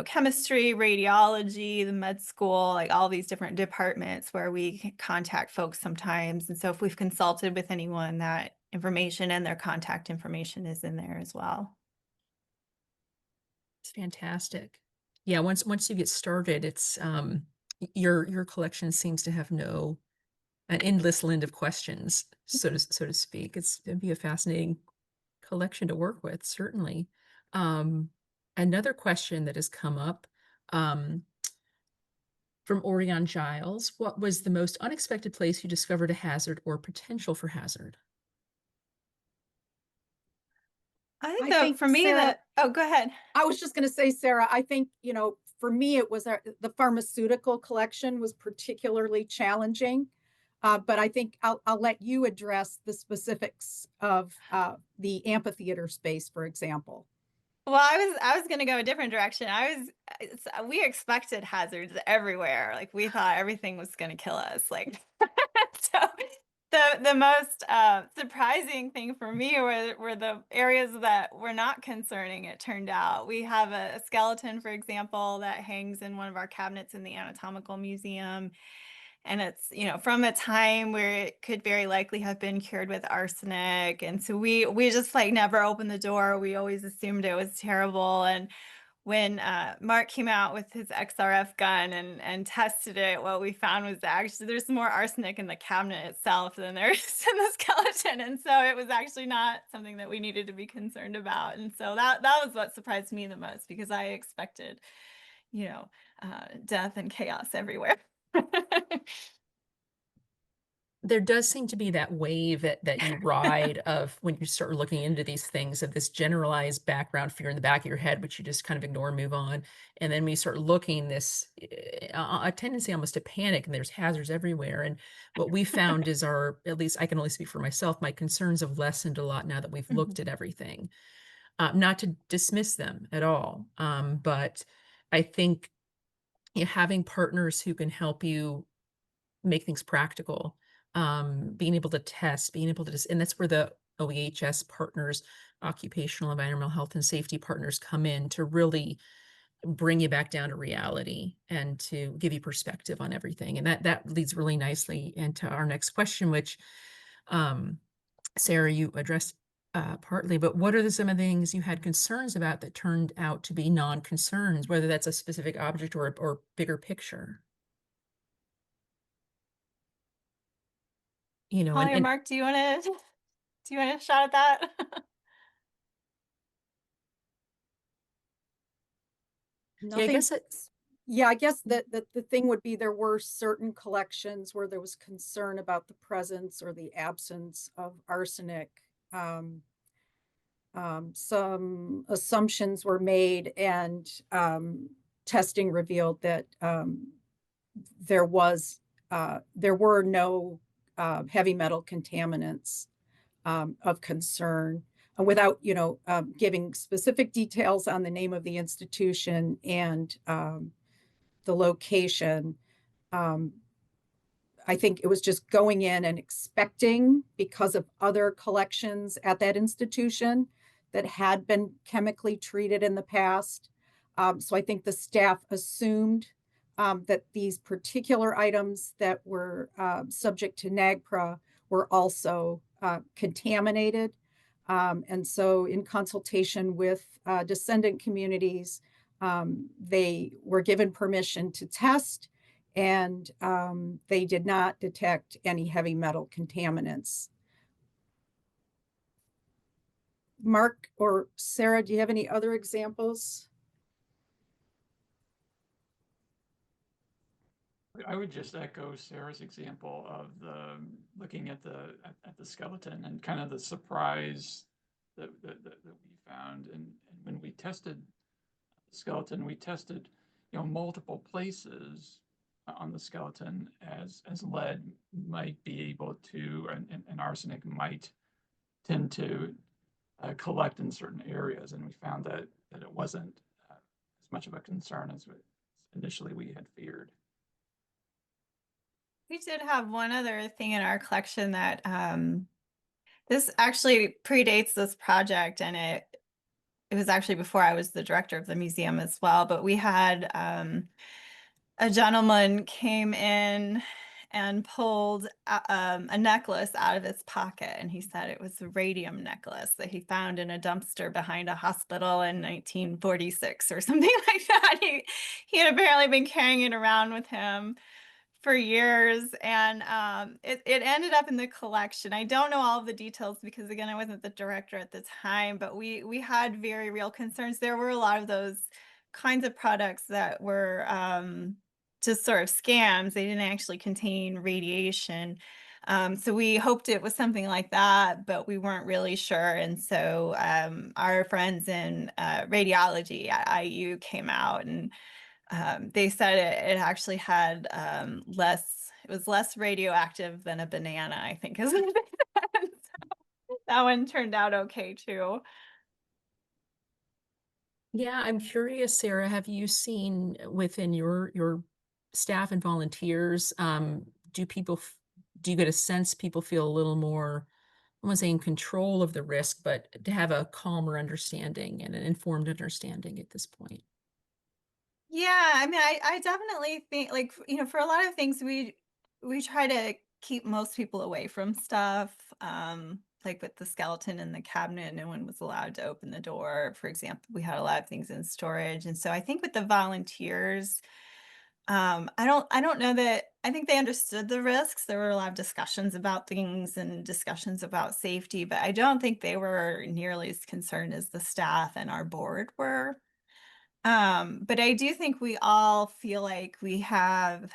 chemistry, radiology, the med school, like all these different departments where we contact folks sometimes. And so if we've consulted with anyone, that information and their contact information is in there as well. It's fantastic. Yeah, once you get started, it's your collection seems to have an endless land of questions, so to speak. It'd be a fascinating collection to work with, certainly. Um, Another question that has come up um, from Orion Giles: what was the most unexpected place you discovered a hazard or potential for hazard? I I think think, for me, Sarah, oh, go ahead. I was just going to say, Sarah, I think, for me, it was the pharmaceutical collection was particularly challenging. But I think I'll let you address the specifics of the amphitheater space, for example. Well, I was going to go a different direction. We expected hazards everywhere. Like we thought everything was going to kill us. Like so the most surprising thing for me were the areas that were not concerning. It turned out we have a skeleton, for example, that hangs in one of our cabinets in the anatomical museum. And it's, from a time where it could very likely have been cured with arsenic. And so we just like never opened the door. We always assumed it was terrible. And when Mark came out with his XRF gun and tested it, what we found was that actually there's more arsenic in the cabinet itself than there is in the skeleton. And so it was actually not something that we needed to be concerned about. And so that was what surprised me the most, because I expected, death and chaos everywhere. There does seem to be that wave that you ride of when you start looking into these things, of this generalized background fear in the back of your head, which you just kind of ignore and move on. And then when you start looking, a tendency almost to panic, and there's hazards everywhere. And what we found is at least I can only speak for myself, my concerns have lessened a lot now that we've looked at everything. Not to dismiss them at all, but I think having partners who can help you make things practical, being able to test, being able to and that's where the OEHS partners, occupational environmental health and safety partners, come in to really bring you back down to reality and to give you perspective on everything. And that leads really nicely into our next question, which Sarah, you addressed partly, but what are some of the things you had concerns about that turned out to be non-concerns, whether that's a specific object or bigger picture? You know, Holly or Mark, do you want to shot at that? Yeah, I guess it's, yeah, I guess that the thing would be there were certain collections where there was concern about the presence or the absence of arsenic. Some assumptions were made, and testing revealed that there were no heavy metal contaminants of concern. Without, giving specific details on the name of the institution and the location, I think it was just going in and expecting, because of other collections at that institution that had been chemically treated in the past. So I think the staff assumed that these particular items that were subject to NAGPRA were also contaminated. And so in consultation with descendant communities, they were given permission to test, and they did not detect any heavy metal contaminants. Mark or Sarah, do you have any other examples? I would just echo Sarah's example of looking at the skeleton and kind of the surprise that we found. And when we tested the skeleton, we tested multiple places on the skeleton as lead might be able to, and arsenic might tend to collect in certain areas, and we found that it wasn't as much of a concern as initially we had feared. We did have one other thing in our collection that this actually predates this project, and it was actually before I was the director of the museum as well. But we had a gentleman came in and pulled a necklace out of his pocket, and he said it was a radium necklace that he found in a dumpster behind a hospital in 1946 or something like that. He had apparently been carrying it around with him for years, and it ended up in the collection. I don't know all of the details because, again, I wasn't the director at the time, but we had very real concerns. There were a lot of those kinds of products that were just sort of scams. They didn't actually contain radiation. So we hoped it was something like that, but we weren't really sure. And so our friends in radiology at IU came out, and they said it actually had it was less radioactive than a banana, I think is what they said. So that one turned out okay too. yeah, I'm curious, Sarah, have you seen within your staff and volunteers, do you get a sense people feel a little more, I want to say in control of the risk, but to have a calmer understanding and an informed understanding at this point? Yeah, I mean, I definitely think, like, for a lot of things, we try to keep most people away from stuff. Like with the skeleton in the cabinet, no one was allowed to open the door. For example, we had a lot of things in storage, and so I think with the volunteers, I don't know that I think they understood the risks. There were a lot of discussions about things and discussions about safety, but I don't think they were nearly as concerned as the staff and our board were. But I do think we all feel like we have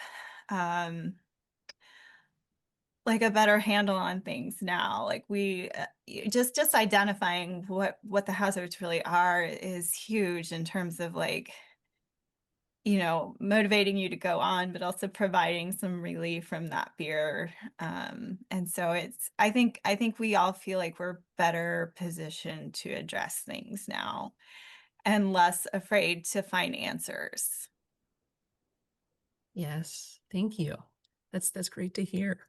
like a better handle on things now. Like just identifying what the hazards really are is huge in terms of, like, motivating you to go on, but also providing some relief from that fear. And so I think we all feel like we're better positioned to address things now and less afraid to find answers. Yes, thank you. That's great to hear.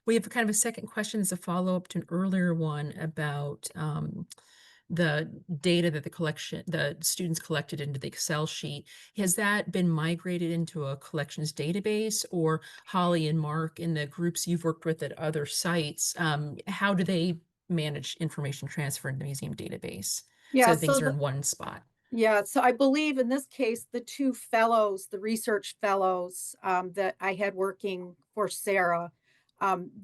We have kind of a second question as a follow-up to an earlier one about the data that the students collected into the Excel sheet, has that been migrated into a collections database? Or Holly and Mark, in the groups you've worked with at other sites, how do they manage information transfer in the museum database so Yeah, that things so are in one spot? yeah, so I believe in this case, the two fellows, the research fellows that I had working for Sarah,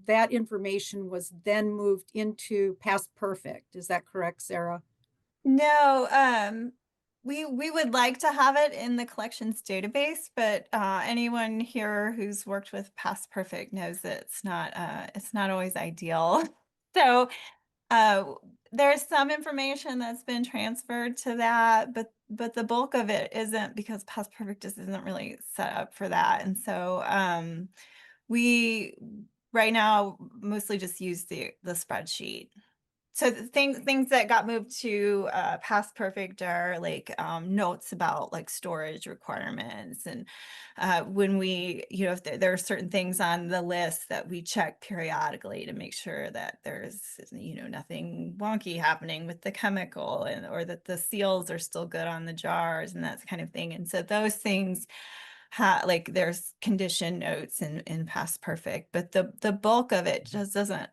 that information was then moved into Past Perfect. Is that correct, Sarah? No, we would like to have it in the collections database, but anyone here who's worked with Past Perfect knows that it's not always ideal. So uh, there's some information that's been transferred to that, but the bulk of it isn't, because Past Perfect just isn't really set up for that. And so we right now mostly just use the spreadsheet. So the things that got moved to Past Perfect are like notes about like storage requirements, and when we, if there are certain things on the list that we check periodically to make sure that there's, nothing wonky happening with the chemical, and or that the seals are still good on the jars and that kind of thing. And so those things, like there's condition notes in Past Perfect, but the bulk of it just doesn't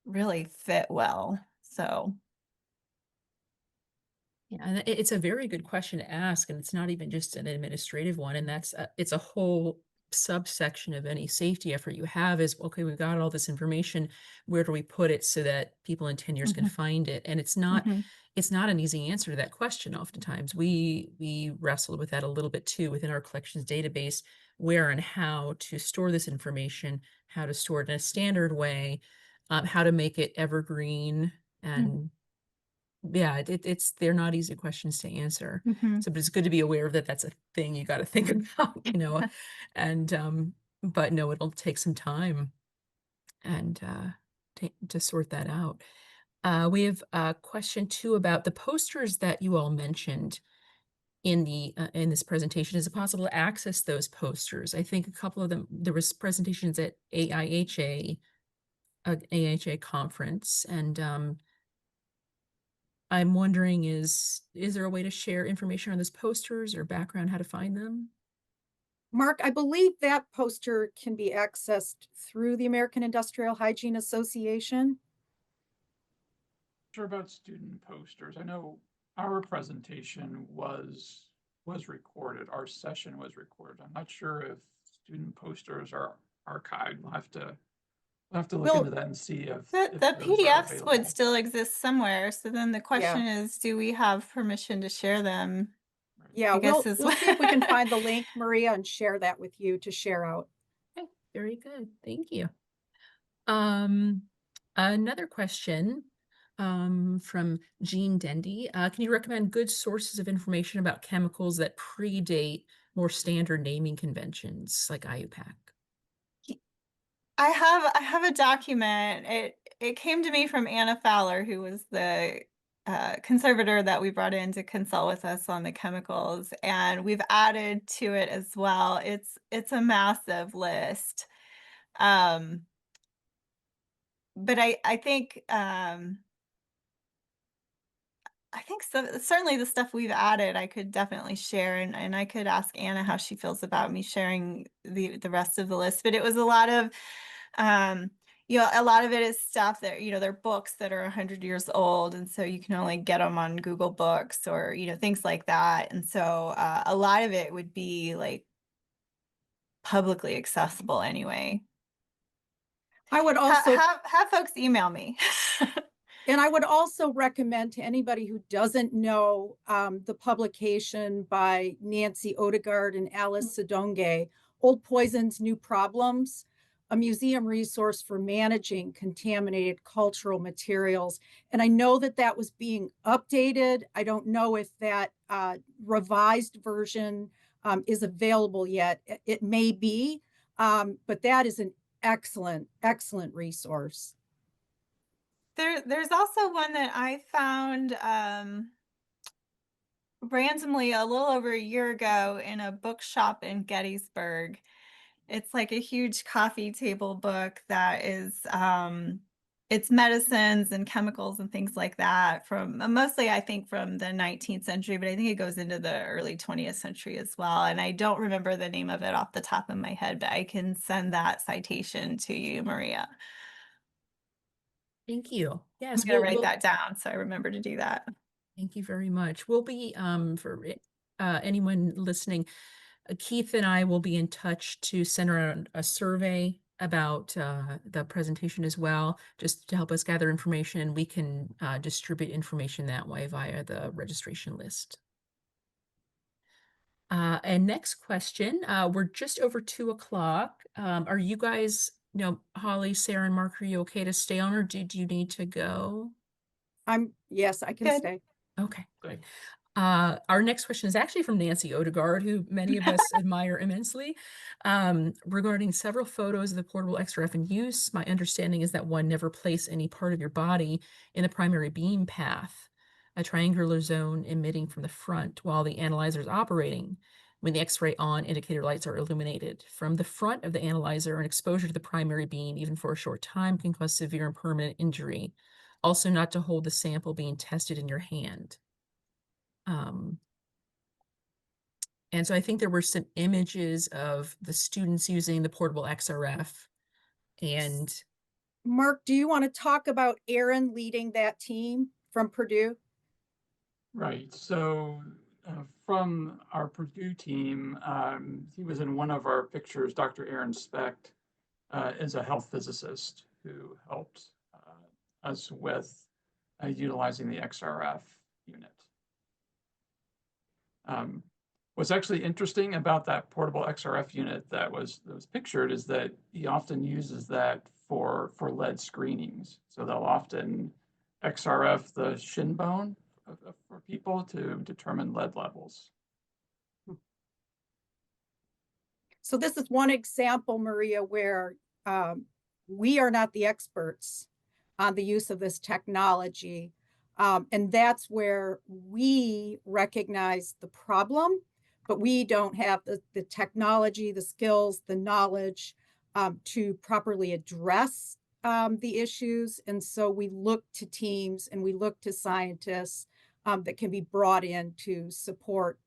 really fit well. So Yeah, and it's a very good question to ask, and it's not even just an administrative one. And it's a whole subsection of any safety effort you have is, okay, we've got all this information, where do we put it so that people in 10 years can find it? And it's not an easy answer to that question. Oftentimes we wrestled with that a little bit too within our collections database, where and how to store this information, how to store it in a standard way, how to make it evergreen. And yeah, they're not easy questions to answer. So, but it's good to be aware of that. That's a thing you got to think about, and but no, it'll take some time and to sort that out. We have a question too about the posters that you all mentioned in in this presentation. Is it possible to access those posters? I think a couple of them, there was presentations at AIHA conference, and I'm wondering, is there a way to share information on those posters or background, how to find them? Mark, I believe that poster can be accessed through the American Industrial Hygiene Association. Sure about student posters. I know our presentation was recorded. Our session was recorded. I'm not sure if student posters are archived. We'll have to look into that and see if the those are PDFs would available. still exist somewhere. So then the question Yeah. is, do we have permission to share them? Yeah, I guess we'll see if we can find the link, Maria, and share that with you to share out. Okay, very good. Thank you. Another question from Jean Dendy. Can you recommend good sources of information about chemicals that predate more standard naming conventions like IUPAC? I have a document. It came to me from Anna Fowler, who was the conservator that we brought in to consult with us on the chemicals, and we've added to it as well. It's a massive list, but I think certainly the stuff we've added, I could definitely share, and I could ask Anna how she feels about me sharing the rest of the list. But it was a lot of, a lot of it is stuff that, they're books that are 100 years old, and so you can only get them on Google Books or, things like that. And so a lot of it would be like publicly accessible anyway. I would also have folks email me. And I would also recommend to anybody who doesn't know the publication by Nancy Odegaard and Alice Sadonge, Old Poisons, New Problems, a museum resource for managing contaminated cultural materials. And I know that that was being updated. I don't know if that revised version is available yet. It may be, but that is an excellent, excellent resource. There's also one that I found randomly a little over a year ago in a bookshop in Gettysburg. It's like a huge coffee table book that is it's medicines and chemicals and things like that from mostly, I think, from the 19th century, but I think it goes into the early 20th century as well. And I don't remember the name of it off the top of my head, but I can send that citation to you, Maria. Thank you. I'm Yes, going to write that down so I remember to do that. Thank you very much. We'll be, for anyone listening, Keith and I will be in touch to send around a survey about the presentation as well, just to help us gather information. We can distribute information that way via the registration list. And next question, we're just over 2 o'clock. Are you guys, Holly, Sarah, and Mark, are you okay to stay on, or do you need to go? Yes, I can Good. stay. Okay, good. Our next question is actually from Nancy Odegaard, who many of us admire immensely. Regarding several photos of the portable XRF in use, my understanding is that one never place any part of your body in the primary beam path, a triangular zone emitting from the front while the analyzer is operating. When the X-ray on, indicator lights are illuminated. From the front of the analyzer, an exposure to the primary beam, even for a short time, can cause severe and permanent injury. Also, not to hold the sample being tested in your hand. And so I think there were some images of the students using the portable XRF. And Mark, do you want to talk about Aaron leading that team from Purdue? Right. So from our Purdue team, he was in one of our pictures. Dr. Aaron Specht is a health physicist who helped us with utilizing the XRF unit. What's actually interesting about that portable XRF unit that was pictured is that he often uses that for lead screenings. So they'll often XRF the shin bone for people to determine lead levels. So this is one example, Maria, where we are not the experts on the use of this technology. And that's where we recognize the problem, but we don't have the technology, the skills, the knowledge to properly address the issues. And so we look to teams and we look to scientists that can be brought in to support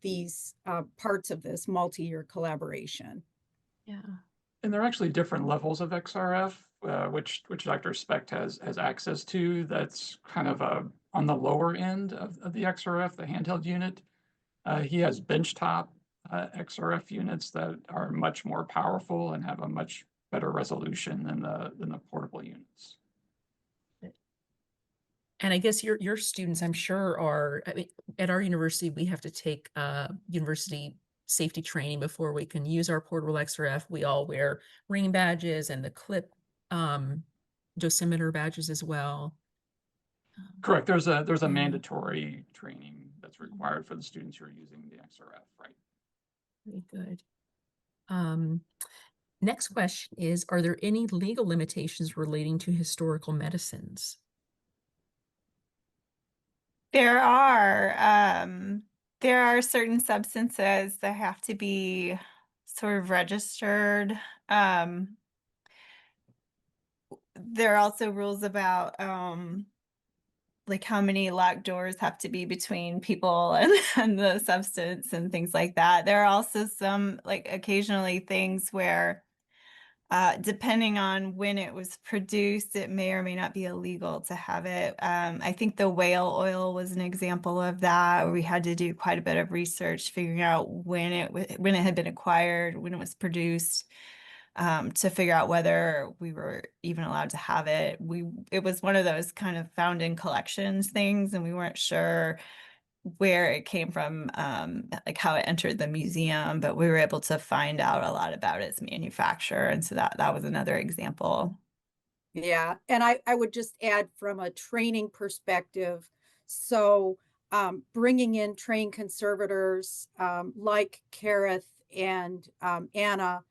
these parts of this multi-year collaboration. yeah. And there are actually different levels of XRF, which Dr. Specht has access to. That's kind of on the lower end of the XRF, the handheld unit. He has benchtop XRF units that are much more powerful and have a much better resolution than the portable units. And I guess your students, I'm sure, are, I mean, at our university, we have to take university safety training before we can use our portable XRF. We all wear ring badges and the clip dosimeter badges as well. Correct. There's a mandatory training that's required for the students who are using the XRF, right? Very good. Next question is, are there any legal limitations relating to historical medicines? There are certain substances that have to be sort of registered. There are also rules about like how many locked doors have to be between people and the substance and things like that. There are also some, like, occasionally things where depending on when it was produced, it may or may not be illegal to have it. I think the whale oil was an example of that, where we had to do quite a bit of research figuring out when it had been acquired, when it was produced, to figure out whether we were even allowed to have it. It was one of those kind of found in collections things, and we weren't sure where it came from, like how it entered the museum, but we were able to find out a lot about its manufacture. And so that was another example. Yeah, and I would just add from a training perspective, so bringing in trained conservators like Kareth and Anna,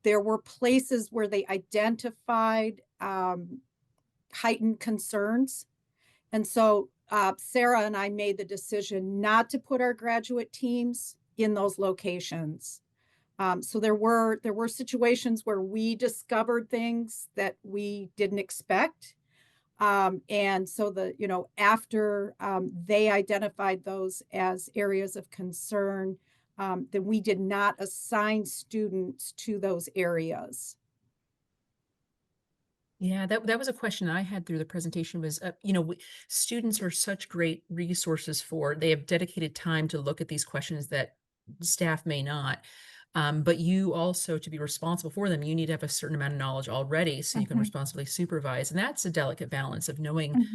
there were places where they identified heightened concerns. And so Sarah and I made the decision not to put our graduate teams in those locations So there were situations where we discovered things that we didn't expect. And so after they identified those as areas of concern, then we did not assign students to those areas. Yeah, that was a question I had through the presentation was, students are such great resources they have dedicated time to look at these questions that staff may not. But you also, to be responsible for them, you need to have a certain amount of knowledge already so you can responsibly supervise. And that's a delicate balance of knowing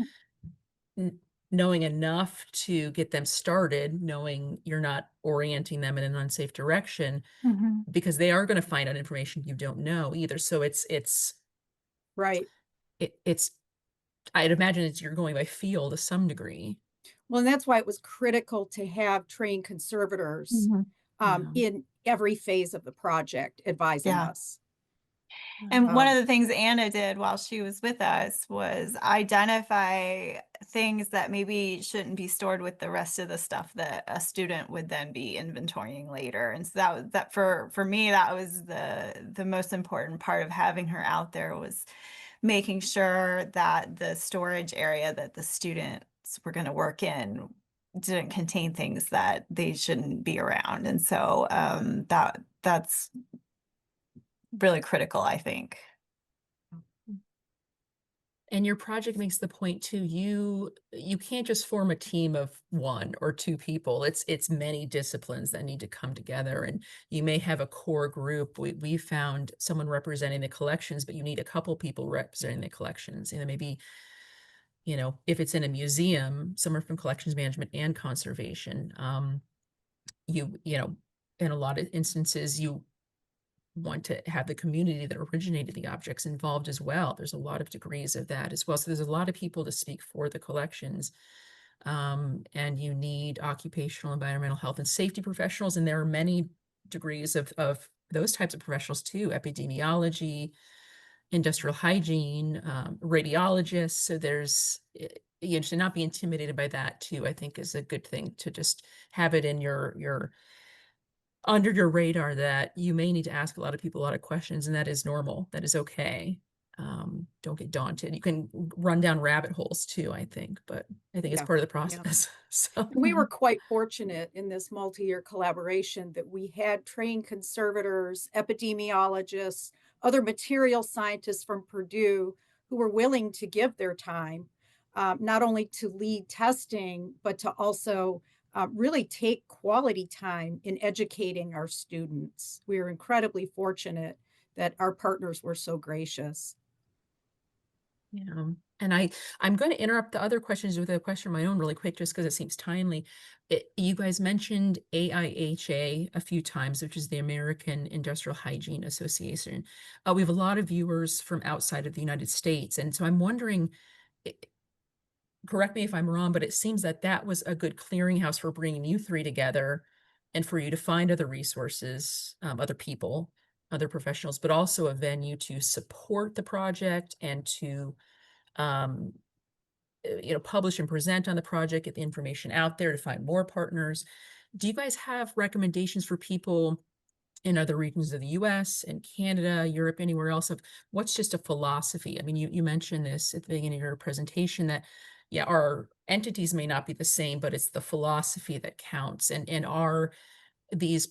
enough to get them started, knowing you're not orienting them in an unsafe direction, because they are going to find out information you don't know either. So Right. it's I'd imagine you're going by feel to some degree. Well, and that's why it was critical to have trained conservators Yeah. in every phase of the project advising Yeah. us. And one of the things Anna did while she was with us was identify things that maybe shouldn't be stored with the rest of the stuff that a student would then be inventorying later. And so that for me, that was the most important part of having her out there, was making sure that the storage area that the students were going to work in didn't contain things that they shouldn't be around. And so that's really critical, I think. And your project makes the point too, you can't just form a team of 1 or 2 people. It's many disciplines that need to come together, and you may have a core group. We found someone representing the collections, but you need a couple people representing the collections. And maybe, if it's in a museum, someone from collections management and conservation. In a lot of instances, you want to have the community that originated the objects involved as well. There's a lot of degrees of that as well. So there's a lot of people to speak for the collections. And you need occupational, environmental health, and safety professionals. And there are many degrees of those types of professionals too: epidemiology, industrial hygiene, radiologists. So there's, to not be intimidated by that too, I think is a good thing, to just have it in your under your radar that you may need to ask a lot of people a lot of questions, and that is normal. That is okay. Don't get daunted. You can run down rabbit holes too, I think, but I think it's part of the process. So we were quite fortunate in this multi-year collaboration that we had trained conservators, epidemiologists, other material scientists from Purdue who were willing to give their time, not only to lead testing, but to also really take quality time in educating our students. We were incredibly fortunate that our partners were so gracious. yeah. And I'm going to interrupt the other questions with a question of my own really quick, just because it seems timely. You guys mentioned AIHA a few times, which is the American Industrial Hygiene Association. We have a lot of viewers from outside of the United States. And so I'm wondering, correct me if I'm wrong, but it seems that was a good clearinghouse for bringing you 3 together and for you to find other resources, other people, other professionals, but also a venue to support the project and to publish and present on the project, get the information out there to find more partners. Do you guys have recommendations for people in other regions of the US and Canada, Europe, anywhere else, of what's just a philosophy? I mean, you mentioned this at the beginning of your presentation that, yeah, our entities may not be the same, but it's the philosophy that counts. And are these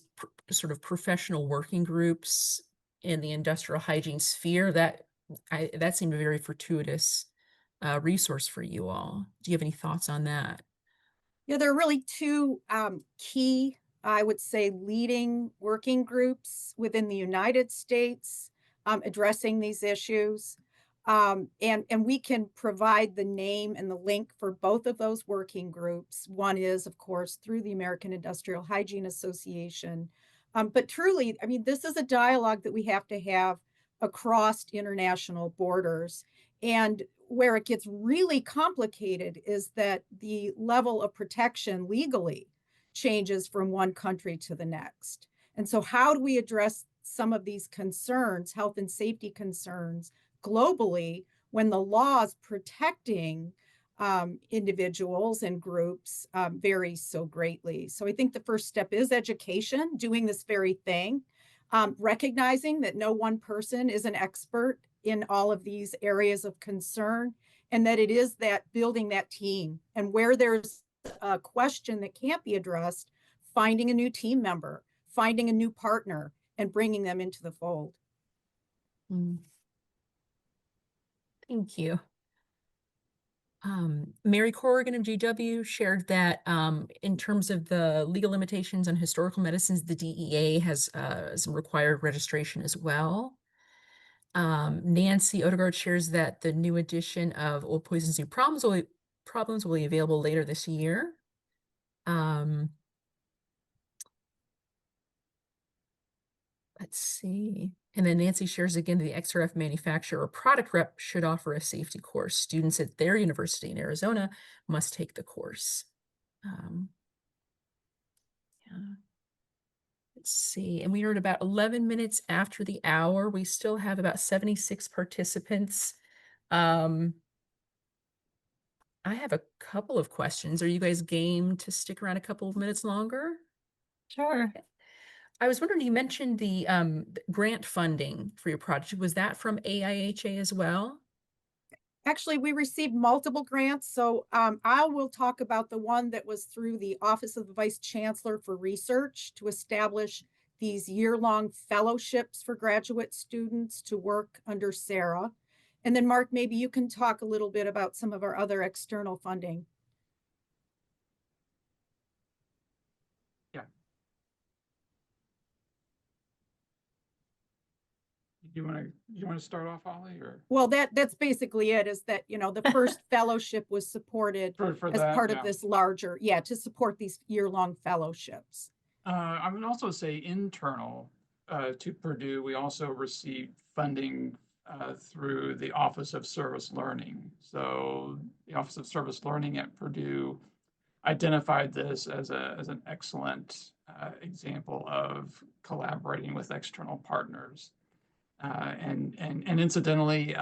sort of professional working groups in the industrial hygiene sphere, that seemed a very fortuitous resource for you all. Do you have any thoughts on that? Yeah, there are really 2 key, I would say, leading working groups within the United States addressing these issues. And we can provide the name and the link for both of those working groups. One is, of course, through the American Industrial Hygiene Association. But truly, I mean, this is a dialogue that we have to have across international borders. And where it gets really complicated is that the level of protection legally changes from one country to the next. And so how do we address some of these concerns, health and safety concerns, globally, when the laws protecting individuals and groups varies so greatly? So I think the first step is education, doing this very thing. recognizing that no one person is an expert in all of these areas of concern, and that it is that building that team, and where there's a question that can't be addressed, finding a new team member, finding a new partner, and bringing them into the fold. Thank you. Mary Corrigan of GW shared that in terms of the legal limitations on historical medicines, the DEA has some required registration as well. Nancy Odegaard shares that the new edition of Old Poisons, New Problems will be available later this year. Let's see. And then Nancy shares again, the XRF manufacturer or product rep should offer a safety course. Students at their university in Arizona must take the course. Yeah. Let's see. And we are at about 11 minutes after the hour. We still have about 76 participants. I have a couple of questions. Are you guys game to stick around a couple of minutes longer? Sure. I was wondering, you mentioned the grant funding for your project. Was that from AIHA as well? Actually, we received multiple grants. So I will talk about the one that was through the Office of the Vice Chancellor for Research to establish these year-long fellowships for graduate students to work under Sarah. And then Mark, maybe you can talk a little bit about some of our other external funding. You want to start off, Holly, or? Well, that's basically it, is that, you know, the first fellowship was supported for as that, part yeah. of this larger, to support these year-long fellowships. I would also say internal to Purdue, we also received funding through the Office of Service Learning. So the Office of Service Learning at Purdue identified this as an excellent example of collaborating with external partners. And incidentally,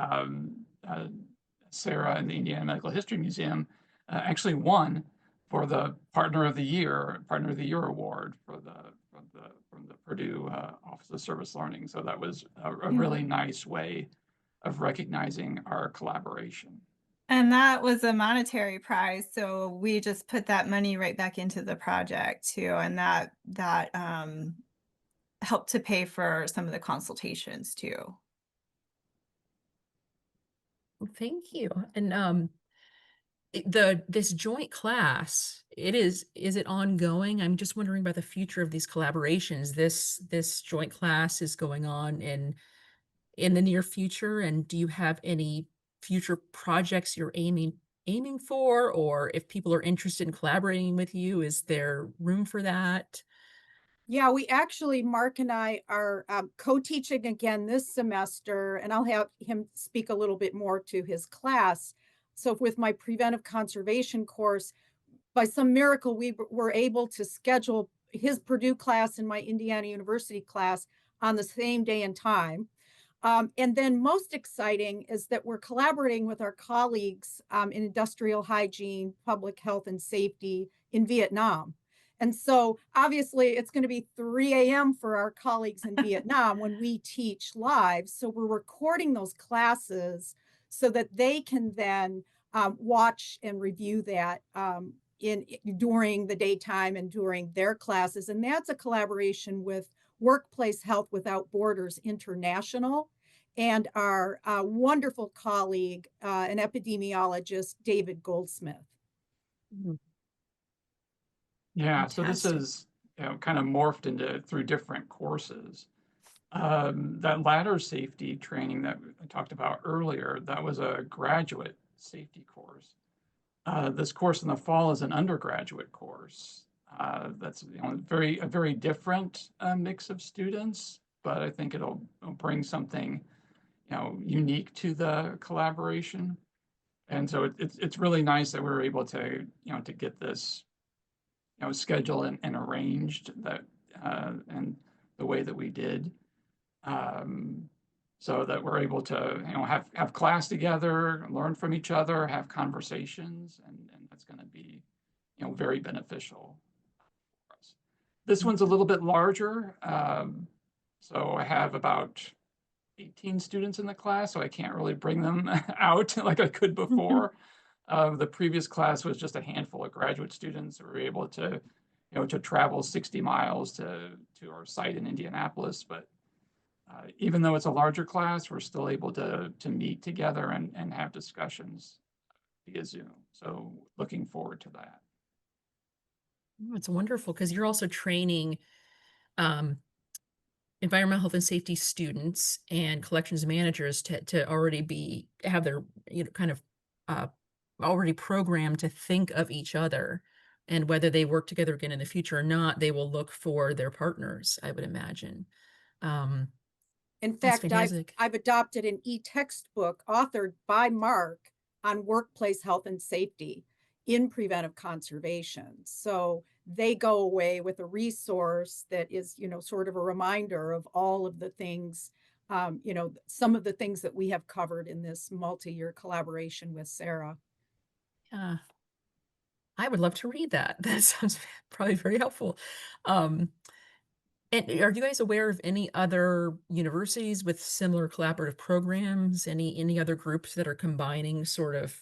Sarah and the Indiana Medical History Museum actually won for the Partner of the Year Award from the Purdue Office of Service Learning. So that was a really nice way of recognizing our collaboration. And that was a monetary prize, so we just put that money right back into the project too, and that helped to pay for some of the consultations too. Thank you. And this joint class, is it ongoing? I'm just wondering about the future of these collaborations. This joint class is going on in the near future, and do you have any future projects you're aiming for, or if people are interested in collaborating with you, is there room for that? Yeah, we actually, Mark and I are co-teaching again this semester, and I'll have him speak a little bit more to his class. So with my preventive conservation course, by some miracle, we were able to schedule his Purdue class and my Indiana University class on the same day and time. And then most exciting is that we're collaborating with our colleagues in industrial hygiene, public health, and safety in Vietnam. And so obviously it's going to be 3 a.m. for our colleagues in Vietnam when we teach live. So we're recording those classes so that they can then watch and review that during the daytime and during their classes. And that's a collaboration with Workplace Health Without Borders International and our wonderful colleague, an epidemiologist, David Goldsmith. Mm-hmm. Yeah, Fantastic. so this is kind of morphed through different courses. That ladder safety training that I talked about earlier, that was a graduate safety course. This course in the fall is an undergraduate course. That's a very different mix of students, but I think it'll bring something unique to the collaboration. And so it's really nice that we were able to to get this scheduled and arranged that and the way that we did, so that we're able to have class together, learn from each other, have conversations, and that's going to be very beneficial for us. This one's a little bit larger, So I have about 18 students in the class, so I can't really bring them out like I could before. The previous class was just a handful of graduate students who were able to, to travel 60 miles to our site in Indianapolis. But even though it's a larger class, we're still able to meet together and have discussions via Zoom. So looking forward to that. It's wonderful because you're also training environmental health and safety students and collections managers to already have their, kind of already programmed to think of each other, and whether they work together again in the future or not, they will look for their partners, I would imagine. Um, In that's fact, fantastic. I've adopted an e-textbook authored by Mark on workplace health and safety in preventive conservation. So they go away with a resource that is, sort of a reminder of all of the things, some of the things that we have covered in this multi-year collaboration with Sarah. Yeah. I would love to read that. That sounds probably very helpful. And are you guys aware of any other universities with similar collaborative programs? Any other groups that are combining sort of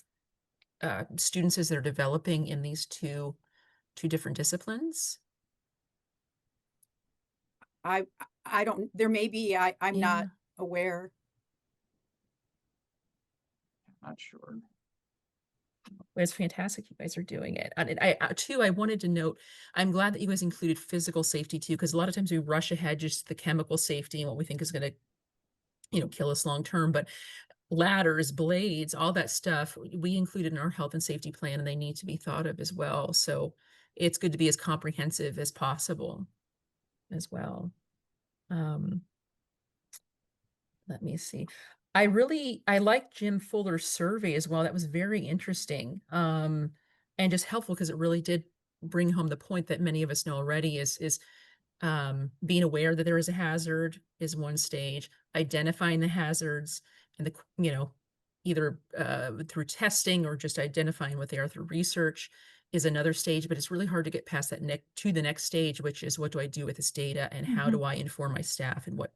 students as they're developing in these two different disciplines? I don't, there may be, I'm Yeah. not aware. Not sure. It's fantastic you guys are doing it. And I wanted to note, I'm glad that you guys included physical safety too, because a lot of times we rush ahead just the chemical safety and what we think is going to, kill us long term. But ladders, blades, all that stuff we included in our health and safety plan, and they need to be thought of as well. So it's good to be as comprehensive as possible as well. Let me see. I like Jim Fuller's survey as well. That was very interesting. And just helpful because it really did bring home the point that many of us know already is being aware that there is a hazard is one stage, identifying the hazards and either through testing or just identifying what they are through research is another stage, but it's really hard to get past that to the next stage, which is what do I do with this data and how do I inform my staff and what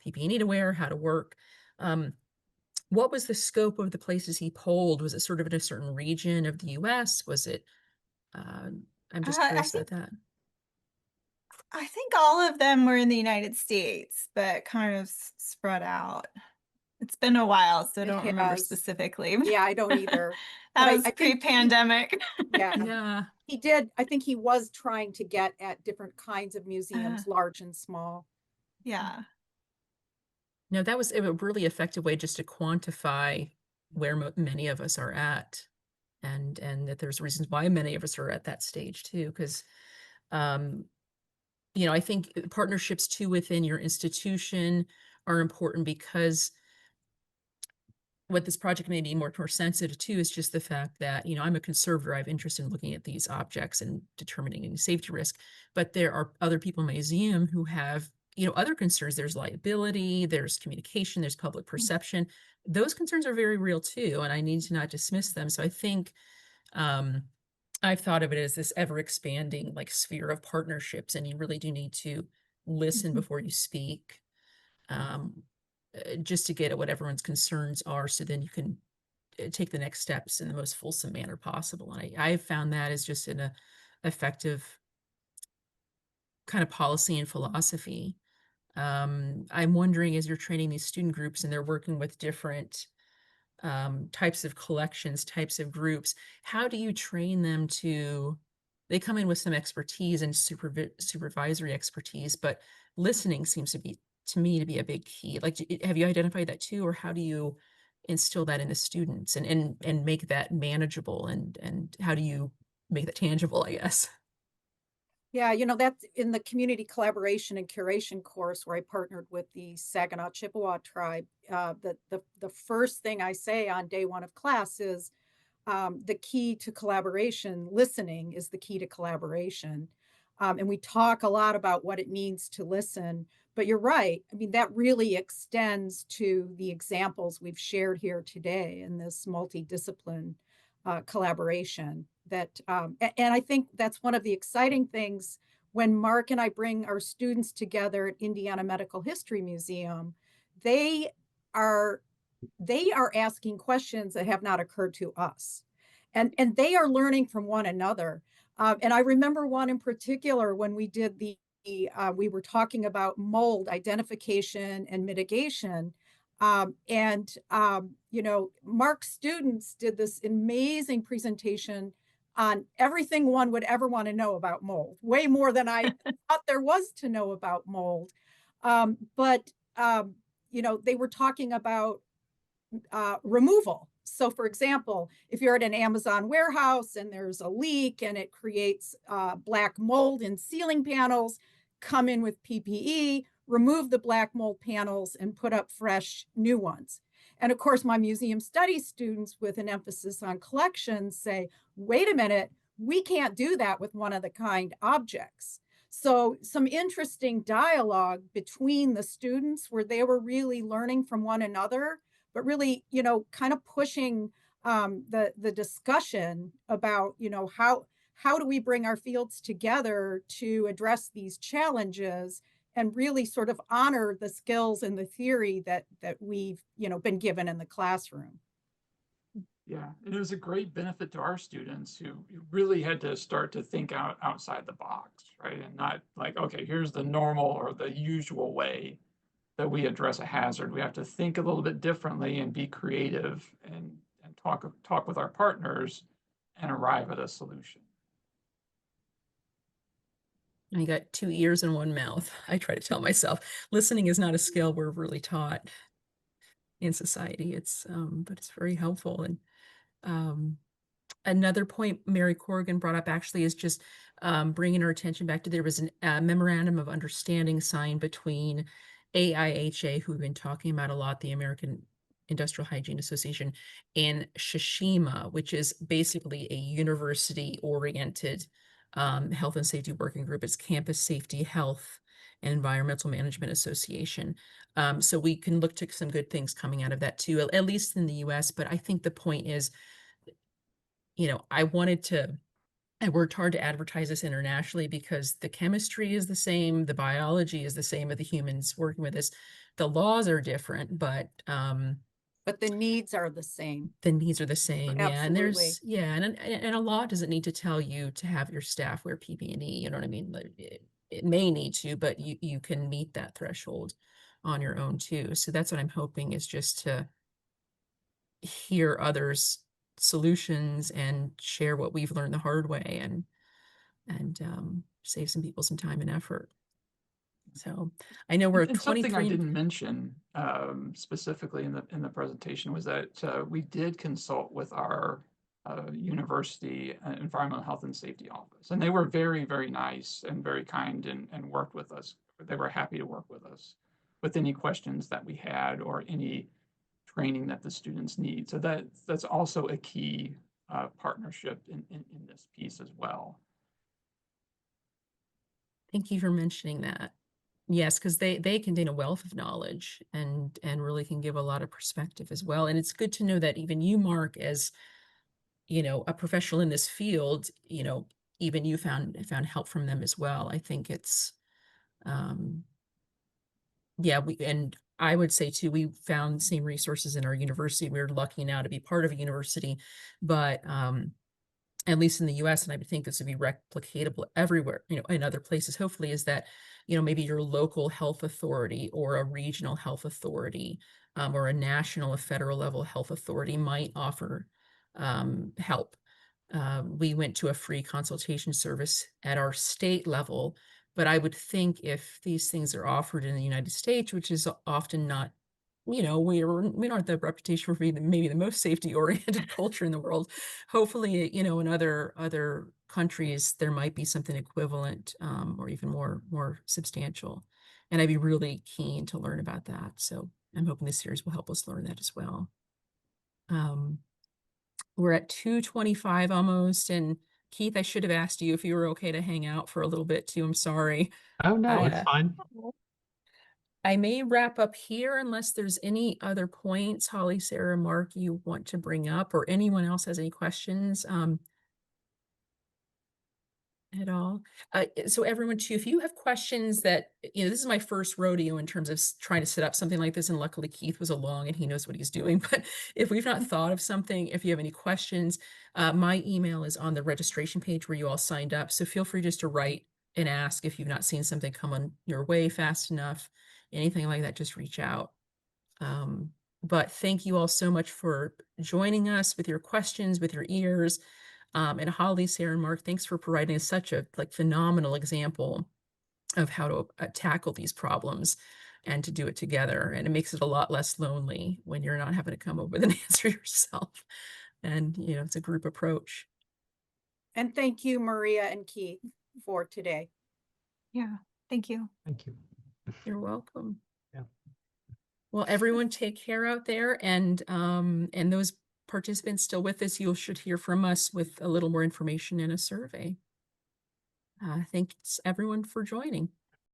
PPE need to wear, how to work. What was the scope of the places he polled? Was it sort of in a certain region of the US? Was it, I'm just curious about that. I think all of them were in the United States, but kind of spread out. It's been a while, so I don't remember specifically. Yeah, I don't either. That But was pre-pandemic. Yeah. He did. I think he was trying to get at different kinds of museums, large and small. Yeah. No, that was a really effective way just to quantify where many of us are at, and that there's reasons why many of us are at that stage too. Because, I think partnerships too within your institution are important, because what this project made me more sensitive to is just the fact that, I'm a conservator. I have interest in looking at these objects and determining any safety risk. But there are other people in my museum who have, other concerns. There's liability, there's communication, there's public perception. Those concerns are very real too, and I need to not dismiss them. So I think I've thought of it as this ever expanding like sphere of partnerships, and you really do need to listen before you speak. Just to get at what everyone's concerns are, so then you can take the next steps in the most fulsome manner possible. And I've found that as just an effective kind of policy and philosophy. I'm wondering, as you're training these student groups and they're working with different types of collections, types of groups, how do you train them they come in with some expertise and supervisory expertise, but listening seems to me to be a big key. Like, have you identified that too, or how do you instill that in the students and make that manageable, and how do you make that tangible, I guess? Yeah, that's in the community collaboration and curation course where I partnered with the Saginaw Chippewa tribe. The first thing I say on day one of class is the key to collaboration, listening is the key to collaboration. And we talk a lot about what it means to listen, but you're right. I mean, that really extends to the examples we've shared here today in this multidiscipline collaboration. And I think that's one of the exciting things when Mark and I bring our students together at Indiana Medical History Museum, they are asking questions that have not occurred to us. And they are learning from one another. And I remember one in particular when we did we were talking about mold identification and mitigation. Mark's students did this amazing presentation on everything one would ever want to know about mold, way more than I thought there was to know about mold. They were talking about removal. So for example, if you're at an Amazon warehouse and there's a leak and it creates black mold in ceiling panels, come in with PPE, remove the black mold panels and put up fresh new ones. And of course, my museum studies students with an emphasis on collections say, wait a minute, we can't do that with one-of-the-kind objects. So some interesting dialogue between the students where they were really learning from one another, but really, kind of pushing the discussion about, how do we bring our fields together to address these challenges and really sort of honor the skills and the theory that we've, been given in the classroom. Yeah, and it was a great benefit to our students who really had to start to think outside the box, right? And not like, okay, here's the normal or the usual way that we address a hazard. We have to think a little bit differently and be creative and talk with our partners and arrive at a solution. I got 2 ears and 1 mouth. I try to tell myself listening is not a skill we're really taught in society. But it's very helpful. And another point Mary Corrigan brought up actually is just bringing our attention back to there was a memorandum of understanding signed between AIHA, who we've been talking about a lot, the American Industrial Hygiene Association, and Shishima, which is basically a university-oriented health and safety working group. It's Campus Safety, Health, and Environmental Management Association. So we can look to some good things coming out of that too, at least in the US. But I think the point is, I worked hard to advertise this internationally because the chemistry is the same, the biology is the same of the humans working with this. The laws are different, but the needs are the same. The needs are the same. Absolutely. And a law doesn't need to tell you to have your staff wear PPE, you know what I mean? It may need to, but you can meet that threshold on your own too. So that's what I'm hoping is just to hear others' solutions and share what we've learned the hard way and save some people some time and effort. So I know we're And something 23. I didn't mention specifically in the presentation was that we did consult with our university environmental health and safety office, and they were very, very nice and very kind and worked with us. They were happy to work with us with any questions that we had or any training that the students need. So that's also a key partnership in this piece as well. Thank you for mentioning that. Yes, because they contain a wealth of knowledge and really can give a lot of perspective as well. And it's good to know that even you, Mark, as a professional in this field, even you found help from them as well. I think it's and I would say too, we found the same resources in our university. We're lucky now to be part of a university, but at least in the US, and I would think this would be replicatable everywhere, in other places, hopefully, is that, maybe your local health authority or a regional health authority or a national or federal level health authority might offer help. We went to a free consultation service at our state level, but I would think if these things are offered in the United States, which is often not, we aren't the reputation for being maybe the most safety-oriented culture in the world. Hopefully, in other countries, there might be something equivalent or even more substantial. And I'd be really keen to learn about that. So I'm hoping this series will help us learn that as well. We're at 2:25 almost, and Keith, I should have asked you if you were okay to hang out for a little bit too. I'm sorry. Oh, no, it's fine. I may wrap up here unless there's any other points, Holly, Sarah, Mark, you want to bring up, or anyone else has any questions. at all. So everyone too, if you have questions that, this is my first rodeo in terms of trying to set up something like this, and luckily Keith was along and he knows what he's doing. But if we've not thought of something, if you have any questions, my email is on the registration page where you all signed up. So feel free just to write and ask if you've not seen something come on your way fast enough, anything like that, just reach out. But thank you all so much for joining us with your questions, with your ears. And Holly, Sarah, and Mark, thanks for providing us such a phenomenal example of how to tackle these problems and to do it together. And it makes it a lot less lonely when you're not having to come up with an answer yourself. And, it's a group approach. And thank you, Maria and Keith, for today. Yeah, thank you. Thank you. You're welcome. Yeah. Well, everyone take care out there, and those participants still with us, you should hear from us with a little more information in a survey. Thanks everyone for joining.